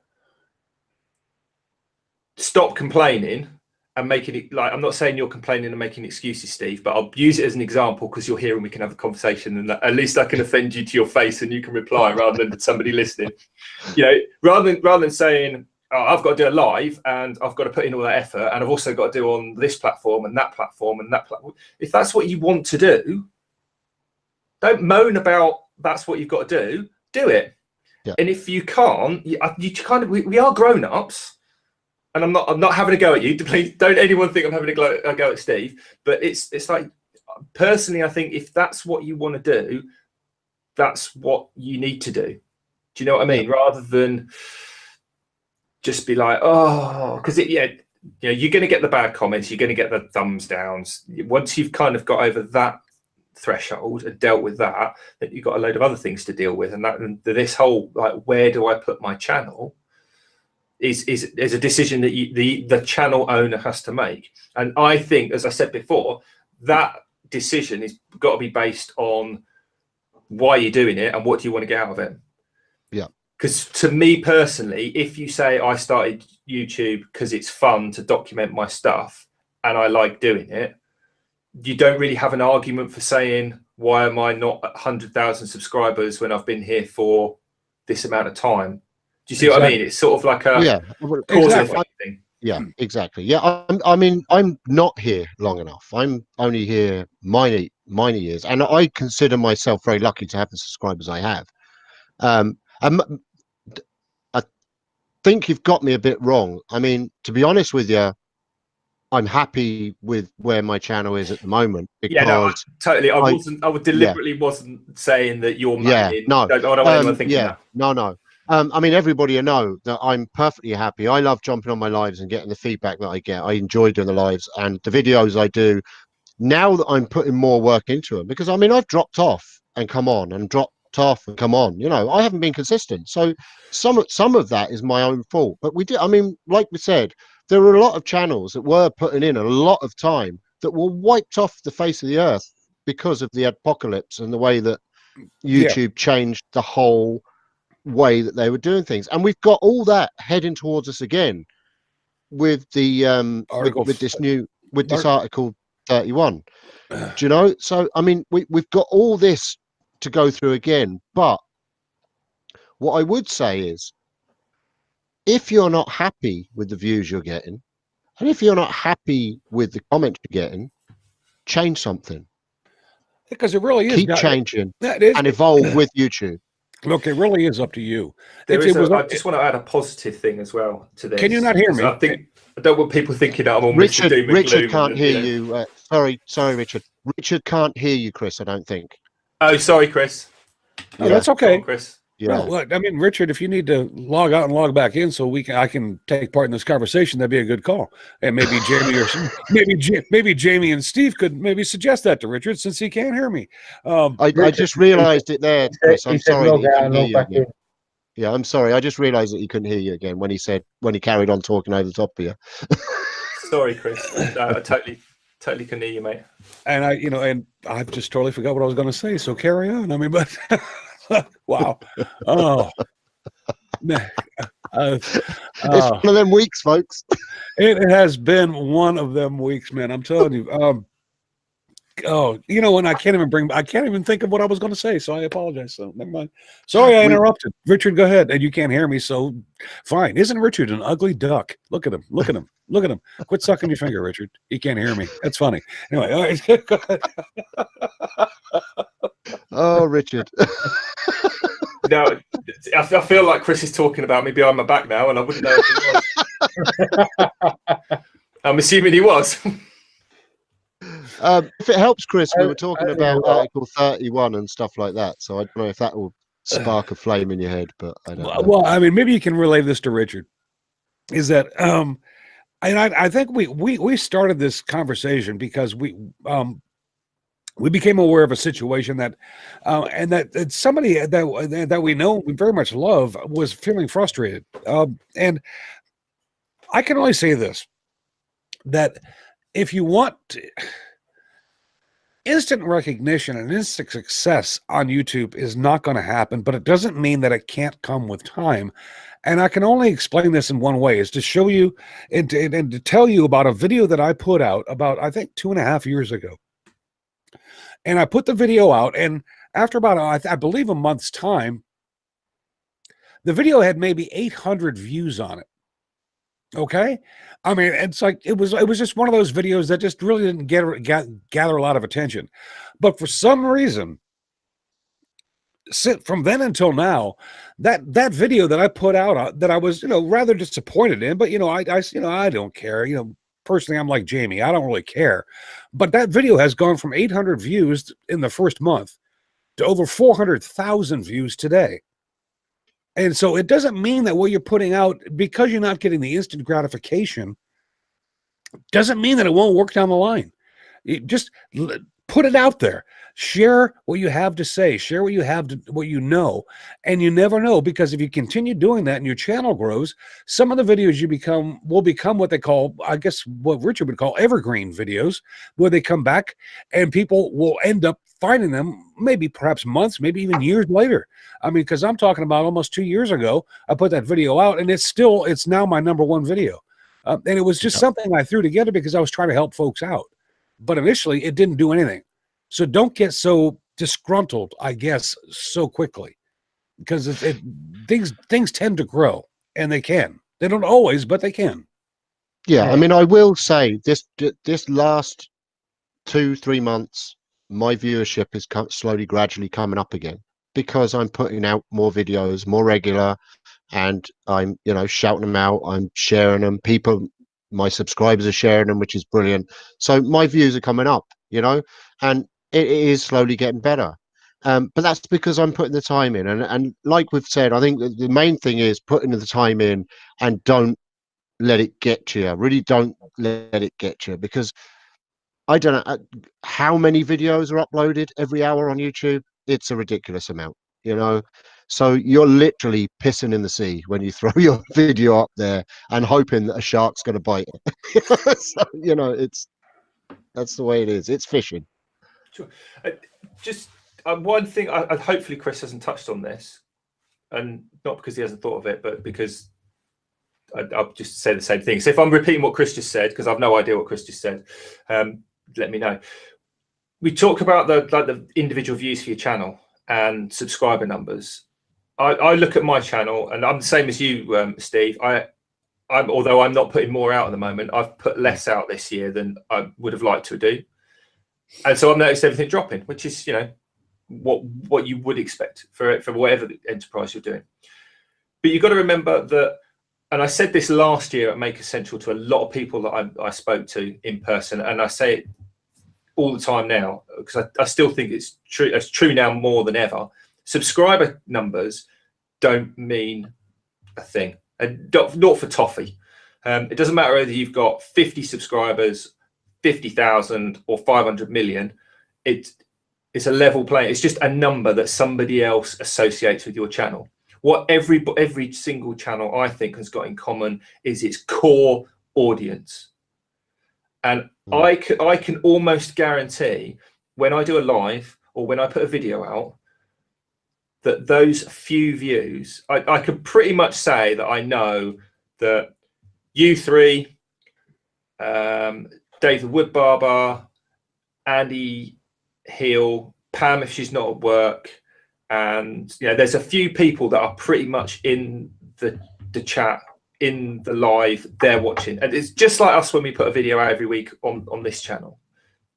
stop complaining and making it, like, I'm not saying you're complaining and making excuses, Steve, but I'll use it as an example because you're here and we can have a conversation, and at least I can offend you to your face and you can reply rather than somebody listening. Rather than saying, oh, I've got to do it live and I've got to put in all that effort and I've also got to do on this platform and that platform and that platform. If that's what you want to do, don't moan about that's what you've got to do it. Yeah. And if you can't, we are grown-ups. And I'm not having a go at you. Please don't anyone think I'm having a go at Steve. But it's like, personally, I think if that's what you want to do, that's what you need to do. Do you know what I mean? Rather than just be like, oh, because you're going to get the bad comments, you're going to get the thumbs downs. Once you've kind of got over that threshold and dealt with that, then you've got a load of other things to deal with, and this whole like, where do I put my channel? Is a decision that the channel owner has to make. And I think, as I said before, that decision is got to be based on why you're doing it and what do you want to get out of it. Yeah. Because to me personally, if you say I started YouTube because it's fun to document my stuff and I like doing it, you don't really have an argument for saying, why am I not at 100,000 subscribers when I've been here for this amount of time? Do you see what I mean? It's sort of like a cause and effect thing. Yeah, exactly. Yeah, I mean, I'm not here long enough. I'm only here minor years, and I consider myself very lucky to have the subscribers I have. I think you've got me a bit wrong. I mean, to be honest with you, I'm happy with where my channel is at the moment because totally. I would deliberately wasn't saying that you're mad. No, I don't want anyone thinking that. No. I mean, everybody will know that I'm perfectly happy. I love jumping on my lives and getting the feedback that I get. I enjoy doing the lives and the videos I do. Now that I'm putting more work into them, because I mean, I've dropped off and come on and dropped off and come on. You know, I haven't been consistent. So some of that is my own fault. But we did. I mean, like we said, there were a lot of channels that were putting in a lot of time that were wiped off the face of the earth because of the apocalypse and the way that YouTube changed the whole way that they were doing things. And we've got all that heading towards us again with the with this article 31. Do you know? So I mean, we've got all this to go through again. But what I would say is, if you're not happy with the views you're getting, and if you're not happy with the comments you're getting, change something. Because it really is. Keep changing and evolve with YouTube. Look, it really is up to you. I just want to add a positive thing as well to this. Can you not hear me? I don't want people thinking that I'm on Richard can't hear you. Sorry, Richard. Richard can't hear you, Chris. I don't think. Oh, sorry, Chris. No, that's okay, on, Chris. Yeah. No, look, I mean, Richard, if you need to log out and log back in so I can take part in this conversation, that'd be a good call. And maybe Jamie maybe Jamie and Steve could maybe suggest that to Richard since he can't hear me. I just realized it there, Chris. I'm sorry. Yeah, I'm sorry. I just realized that he couldn't hear you again when he carried on talking over the top of you. Sorry, Chris. I totally can hear you, mate. And I've just totally forgot what I was going to say. So carry on. I mean, but. Wow. Oh. It's one of them weeks, folks. It has been one of them weeks, man. I'm telling you. And I can't even think of what I was going to say, so I apologize. So never mind. Sorry, I interrupted. Richard, go ahead. And you can't hear me, so fine. Isn't Richard an ugly duck? Look at him. Look at him. Look at him. Quit sucking your finger, Richard. He can't hear me. That's funny. Anyway, all right. Go ahead. Oh, Richard. No, I feel like Chris is talking about me behind my back now, and I wouldn't know if he was. I'm assuming he was. If it helps, Chris, we were talking about Article 31 and stuff like that. So I don't know if that will spark a flame in your head, but I don't know. Well, I mean, maybe you can relay this to Richard. Is that and I think we started this conversation because we became aware of a situation that and that somebody that we know we very much love was feeling frustrated. And I can only say this, that if you want instant recognition and instant success on YouTube is not going to happen, but it doesn't mean that it can't come with time. And I can only explain this in one way, is to show you and to tell you about a video that I put out about, I think, 2.5 years ago. And I put the video out, and after about, I believe, a month's time, the video had maybe 800 views on it. Okay, I mean, it's like it was just one of those videos that just really didn't gather a lot of attention. But for some reason, from then until now, that video that I put out that I was rather disappointed in, but I don't care. personally, I'm like Jamie. I don't really care. But that video has gone from 800 views in the first month to over 400,000 views today. And so it doesn't mean that what you're putting out, because you're not getting the instant gratification, doesn't mean that it won't work down the line. Just put it out there. Share what you have to say. Share what you have to, what you know. And you never know, because if you continue doing that and your channel grows, some of the videos will become what they call, I guess what Richard would call evergreen videos, where they come back and people will end up finding them maybe perhaps months, maybe even years later. I mean, because I'm talking about almost 2 years ago, I put that video out, and it's now my #1 video. And it was just something I threw together because I was trying to help folks out. But initially, it didn't do anything. So don't get so disgruntled, I guess, so quickly, because things tend to grow, and they can. They don't always, but they can. Yeah, I mean, I will say this last 2-3 months, my viewership is slowly, gradually coming up again, because I'm putting out more videos, more regular, and I'm, shouting them out. I'm sharing them. My subscribers are sharing them, which is brilliant. So my views are coming up, and it is slowly getting better. But that's because I'm putting the time in. And like we've said, I think the main thing is putting the time in and don't let it get to you. Really don't let it get to you, because I don't know how many videos are uploaded every hour on YouTube. It's a ridiculous amount, So you're literally pissing in the sea when you throw your video up there and hoping that a shark's going to bite it. So, that's the way it is. It's fishing. Sure. Just one thing, hopefully Chris hasn't touched on this, and not because he hasn't thought of it, but because I'll just say the same thing. So if I'm repeating what Chris just said, because I've no idea what Chris just said, let me know. We talk about the individual views for your channel and subscriber numbers. I look at my channel, and I'm the same as you, Steve. Although I'm not putting more out at the moment, I've put less out this year than I would have liked to do, and so I've noticed everything dropping, which is what you would expect for whatever enterprise you're doing. But you've got to remember that, and I said this last year at Make Essential to a lot of people that I spoke to in person, and I say it all the time now because I still think it's true. It's true now more than ever. Subscriber numbers don't mean a thing, and not for toffee. It doesn't matter whether you've got 50 subscribers, 50,000, or 500 million. It's a level play. It's just a number that somebody else associates with your channel. What every single channel, I think, has got in common is its core audience. And I can almost guarantee when I do a live or when I put a video out that those few views, I can pretty much say that I know that you three, David Woodbarber, Andy Hill, Pam if she's not at work, and there's a few people that are pretty much in the chat, in the live, they're watching. And it's just like us when we put a video out every week on this channel.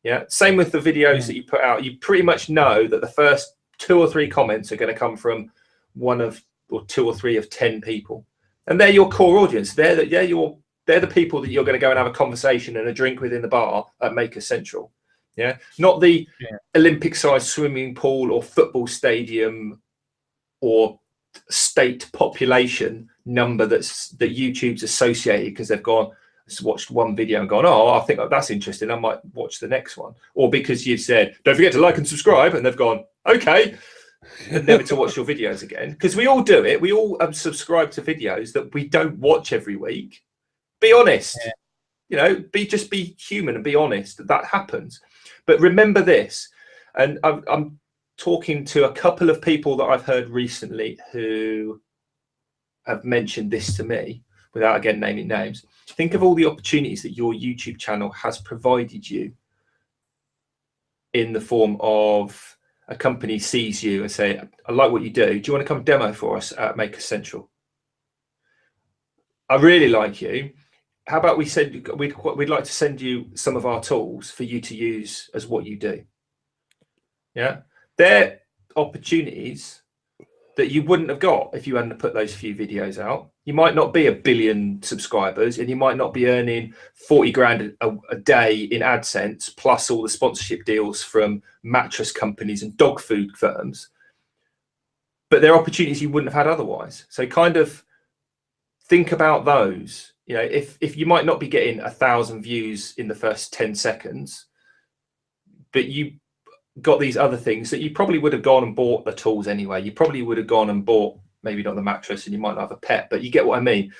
Yeah, same with the videos that you put out. You pretty much know that the first 2 or 3 comments are going to come from 1 of or 2 or 3 of 10 people, and they're your core audience. They're the people that you're going to go and have a conversation and a drink with in the bar at Make Essential. Yeah, not the Olympic-sized swimming pool or football stadium or state population number that YouTube's associated because they've watched one video and gone, oh, I think that's interesting, I might watch the next one, or because you've said don't forget to like and subscribe, and they've gone okay, and never to watch your videos again. Because we all do it. We all subscribe to videos that we don't watch every week. Be honest. Just be human and be honest. That happens. But remember this, and I'm talking to a couple of people that I've heard recently who have mentioned this to me without, again, naming names. Think of all the opportunities that your YouTube channel has provided you in the form of a company sees you and say, I like what you do. Do you want to come demo for us at Make Essential? I really like you. How about we'd like to send you some of our tools for you to use as what you do. Yeah, they're opportunities that you wouldn't have got if you hadn't put those few videos out. You might not be 1 billion subscribers, and you might not be earning 40 grand a day in AdSense, plus all the sponsorship deals from mattress companies and dog food firms. But there are opportunities you wouldn't have had otherwise. So kind of think about those. You know, if you might not be getting 1,000 views in the first 10 seconds, but you got these other things that you probably would have gone and bought the tools anyway. You probably would have gone and bought, maybe not the mattress, and you might not have a pet, but you get what I mean.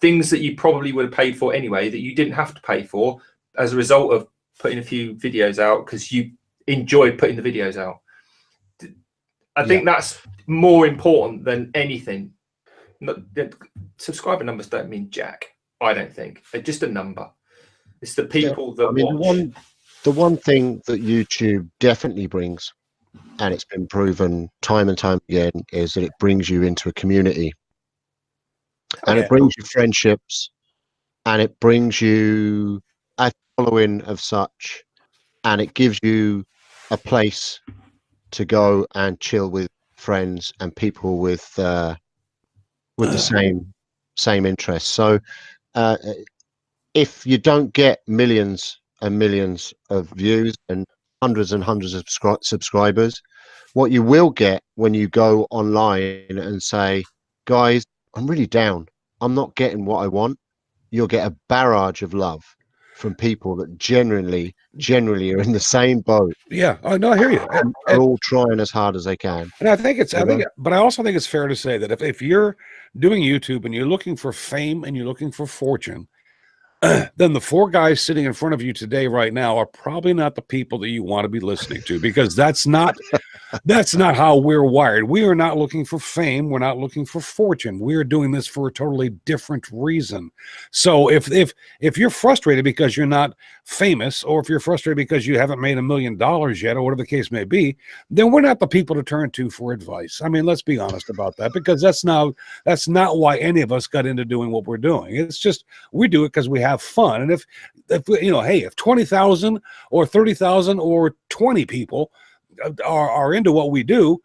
Things that you probably would have paid for anyway that you didn't have to pay for as a result of putting a few videos out because you enjoyed putting the videos out. I think that's more important than anything. Subscriber numbers don't mean jack, I don't think. They're just a number. It's the people that watch. The one thing that YouTube definitely brings, and it's been proven time and time again, is that it brings you into a community. And it brings you friendships, and it brings you a following of such, and it gives you a place to go and chill with friends and people with the same interests. So if you don't get millions and millions of views and hundreds of subscribers, what you will get when you go online and say, guys, I'm really down, I'm not getting what I want, you'll get a barrage of love from people that generally are in the same boat. Yeah. Oh no, I hear you. And they're all trying as hard as they can. And but I also think it's fair to say that if you're doing YouTube and you're looking for fame and you're looking for fortune, then the 4 guys sitting in front of you today right now are probably not the people that you want to be listening to, because that's not how we're wired. We are not looking for fame. We're not looking for fortune. We're doing this for a totally different reason. So if you're frustrated because you're not famous, or if you're frustrated because you haven't made $1 million yet, or whatever the case may be, then we're not the people to turn to for advice. I mean, let's be honest about that, because that's not why any of us got into doing what we're doing. It's just we do it because we have fun. And if you know, hey, if 20,000 or 30,000 or 20 people are into what we do,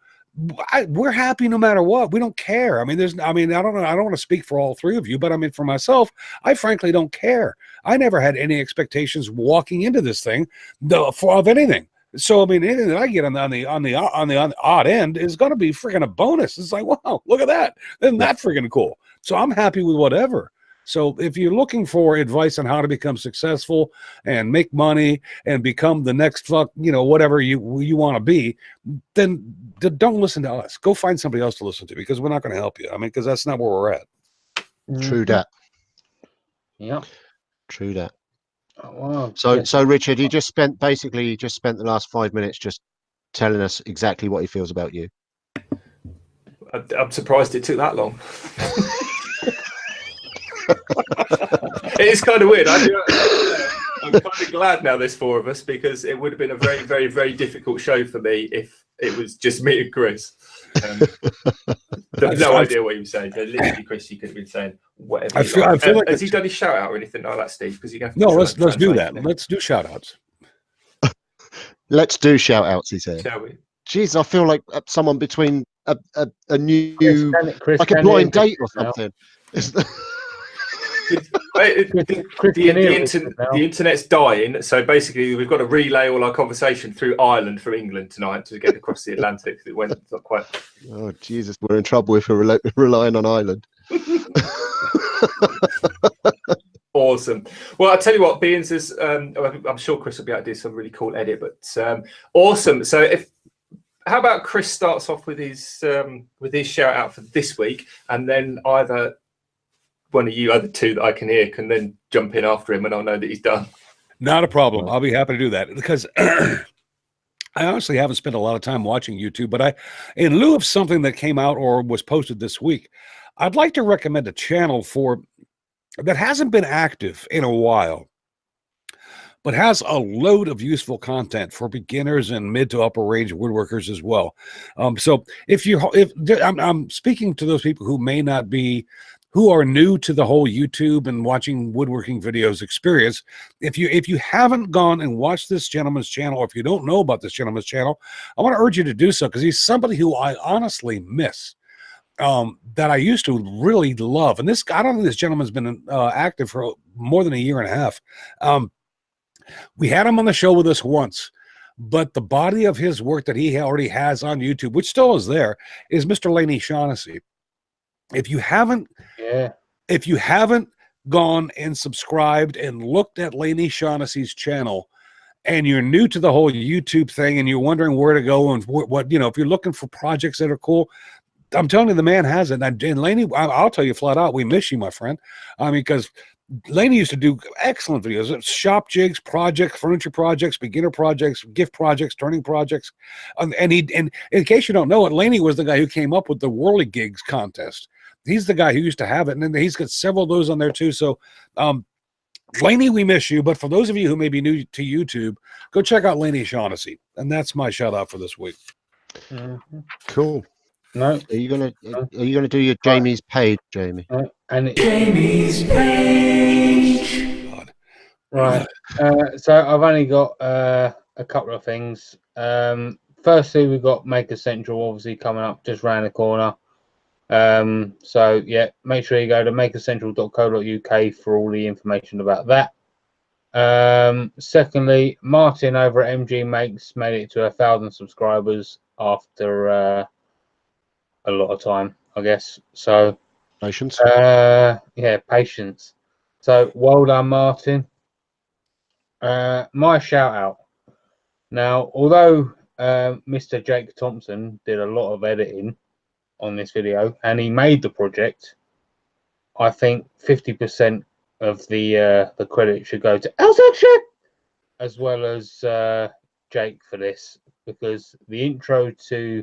we're happy no matter what. We don't care. I mean, I don't know. I don't want to speak for all 3 of you, but I mean, for myself, I frankly don't care. I never had any expectations walking into this thing of anything. So I mean, anything that I get on the odd end is going to be freaking a bonus. It's like, wow, look at that. Isn't that freaking cool? So I'm happy with whatever. So if you're looking for advice on how to become successful and make money and become the next whatever you want to be, then don't listen to us. Go find somebody else to listen to, because we're not going to help you. I mean, because that's not where we're at. True that. Yeah. True that. Oh, wow. So Richard, he just spent the last 5 minutes just telling us exactly what he feels about you. I'm surprised it took that long. It is kind of weird. I'm kind of glad now there's 4 of us, because it would have been a very, very, very difficult show for me if it was just me and Chris. No idea what you were saying. Literally, Chris, you could have been saying whatever. I feel like has he done his shout out or anything like that, Steve? Because you have to. No, let's do that. Let's do shout outs. Let's do shout outs, he said. Shall we? Jeez, I feel like someone between a new Chris like a blind date or something. The internet's dying, so basically we've got to relay all our conversation through Ireland from England tonight to get across the Atlantic. It went not quite. Oh Jesus, we're in trouble if we're relying on Ireland. Awesome. Well, I'll tell you what, Beans is. I'm sure Chris will be able to do some really cool edit, but awesome. So how about Chris starts off with his shout out for this week, and then either one of you other 2 that I can hear can then jump in after him, and I'll know that he's done. Not a problem. I'll be happy to do that, because I honestly haven't spent a lot of time watching YouTube, but in lieu of something that came out or was posted this week, I'd like to recommend a channel that hasn't been active in a while, but has a load of useful content for beginners and mid to upper range woodworkers as well. So I'm speaking to those people who are new to the whole YouTube and watching woodworking videos experience. If you haven't gone and watched this gentleman's channel, or if you don't know about this gentleman's channel, I want to urge you to do so, because he's somebody who I honestly miss. that I used to really love. And I don't think this gentleman's been active for more than a year and a half. We had him on the show with us once, but the body of his work that he already has on YouTube, which still is there, is Mr. Lanie Shaughnessy. If you haven't gone and subscribed and looked at Lanie Shaughnessy's channel, and you're new to the whole YouTube thing and you're wondering where to go and what if you're looking for projects that are cool, I'm telling you, the man has it. And Lanie, I'll tell you flat out, we miss you, my friend. Because Lanie used to do excellent videos, shop jigs, projects, furniture projects, beginner projects, gift projects, turning projects. And in case you don't know it, Lanie was the guy who came up with the Whirly Gigs contest. He's the guy who used to have it. And then he's got several of those on there too. So, Lanie, we miss you. But for those of you who may be new to YouTube, go check out Lanie Shaughnessy. And that's my shout out for this week. Cool. No. Are you gonna do your Jamie's page, Jamie? And Jamie's page. God. Right. So I've only got a couple of things. Firstly, we've got Maker Central obviously coming up just round the corner. So yeah, make sure you go to makercentral.co.uk for all the information about that. Secondly, Martin over at MG Makes made it to 1,000 subscribers after a lot of time, I guess. So Patience. Yeah, patience. So well done, Martin. My shout out. Now, although Mr. Jake Thompson did a lot of editing on this video and he made the project, I think 50% of the credit should go to Elsection as well as Jake for this, because the intro to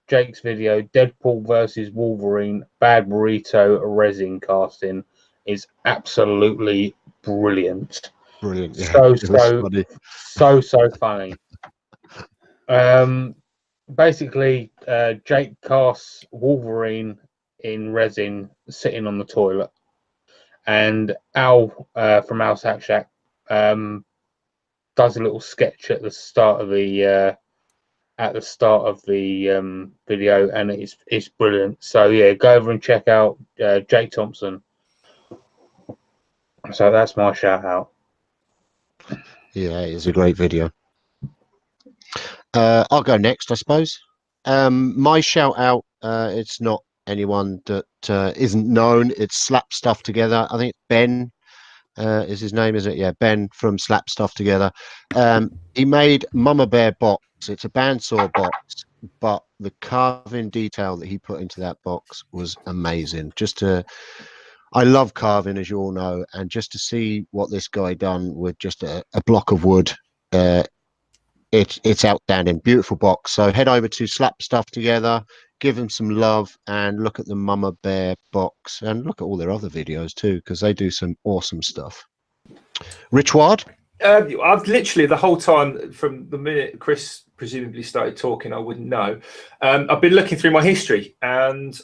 Jake's video, Deadpool versus Wolverine, Bad Burrito resin casting, is absolutely brilliant. Brilliant. Yeah. So funny. Basically, Jake casts Wolverine in resin sitting on the toilet, and Al from Al Sack Shack does a little sketch at the start of the video, and it's brilliant. So yeah, go over and check out Jake Thompson. So that's my shout out. Yeah, it's a great video. I'll go next, I suppose. My shout out, it's not anyone that isn't known. It's Slap Stuff Together. I think it's Ben is his name, is it? Yeah, Ben from Slap Stuff Together. He made Mama Bear box. It's a bandsaw box, but the carving detail that he put into that box was amazing. I love carving, as you all know, and just to see what this guy done with just a block of wood, it's outstanding. Beautiful box. So head over to Slap Stuff Together, give them some love, and look at the Mama Bear box, and look at all their other videos too, because they do some awesome stuff. Richward? I've literally the whole time from the minute Chris presumably started talking, I wouldn't know. I've been looking through my history, and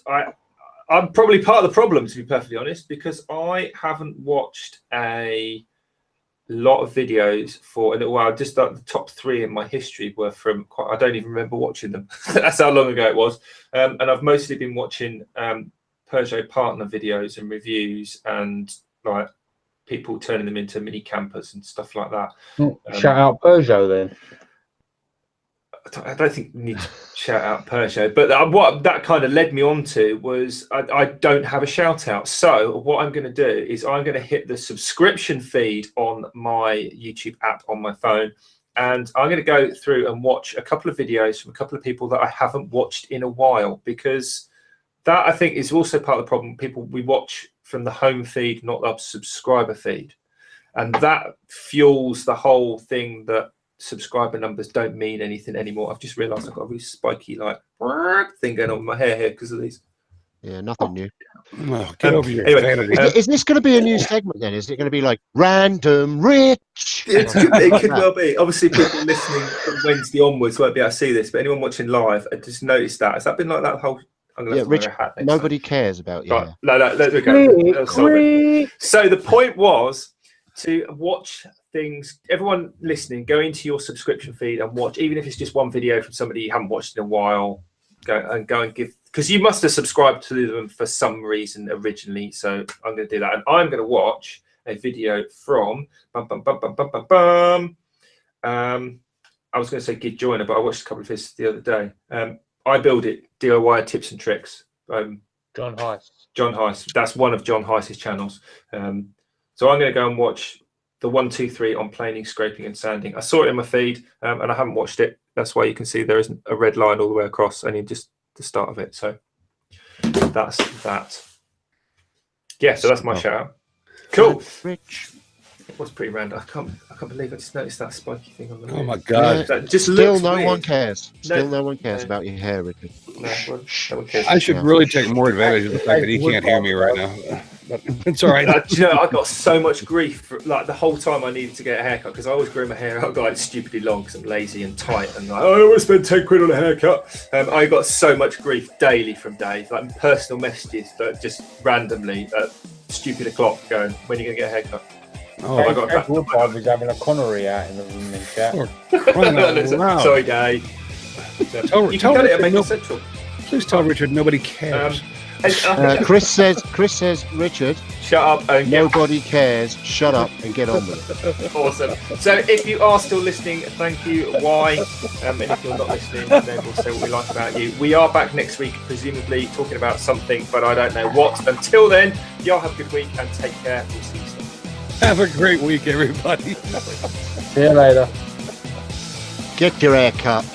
I'm probably part of the problem, to be perfectly honest, because I haven't watched a lot of videos for a little while. Just the top 3 in my history were from I don't even remember watching them. That's how long ago it was. And I've mostly been watching Peugeot partner videos and reviews, and like people turning them into mini campers and stuff like that. Shout out Peugeot then. I don't think we need to shout out Peugeot, but what that kind of led me on to was I don't have a shout out. So what I'm going to do is I'm going to hit the subscription feed on my YouTube app on my phone, and I'm going to go through and watch a couple of videos from a couple of people that I haven't watched in a while, because that I think is also part of the problem. We watch from the home feed, not the subscriber feed, and that fuels the whole thing that subscriber numbers don't mean anything anymore. I've just realized I've got a really spiky thing going on with my hair here because of these. Yeah, nothing new. Oh, get over your anyway, vanity. Is this going to be a new segment then? Is it going to be like Random Rich? It could well be. Obviously, people listening from Wednesday onwards won't be able to see this, but anyone watching live, I just noticed that. Has that been like that whole? I'm gonna Rich, wear a hat next nobody time. cares about you. Right. No, there we go. So the point was to watch things. Everyone listening, go into your subscription feed and watch, even if it's just one video from somebody you haven't watched in a while. Go and give because you must have subscribed to them for some reason originally. So I'm going to do that, and I'm going to watch a video from I was going to say Gid Joiner, but I watched a couple of his the other day. I Build It DIY tips and tricks. John Heiss. John Heiss. That's one of John Heiss's channels. So I'm going to go and watch the 1, 2, 3 on planing, scraping, and sanding. I saw it in my feed, and I haven't watched it. That's why you can see there isn't a red line all the way across, only just the start of it. So that's that. Yeah, so that's my shout out. Cool. Rich. It was pretty random. I can't believe I just noticed that spiky thing on the Oh my God! That just Still, looks no weird. one cares. Still, no one cares no. about your hair, Richard. No one cares. I should really take more advantage of the fact that he can't hear me right now. But it's all right. Do you know, I got so much grief for, like, the whole time I needed to get a haircut, because I always grow my hair out like stupidly long because I'm lazy and tight and like, I don't want to spend 10 quid on a haircut. I got so much grief daily from Dave, like personal messages that just randomly at stupid o'clock going, when are you going to get a haircut? Oh, I got that. Woodbine was having a Connery out in the room in chat. Wow. Sorry, Dave. Tell You can get it at Richard, Maker Central. please tell Richard nobody cares. Chris says, Richard, Shut up and get nobody cares. Shut up and get on with it. awesome. So if you are still listening, thank you. Why? And if you're not listening, then we'll say what we like about you. We are back next week, presumably talking about something, but I don't know what. Until then, y'all have a good week and take care. We'll see you soon. Have a great week, everybody. See you later. Get your hair cut.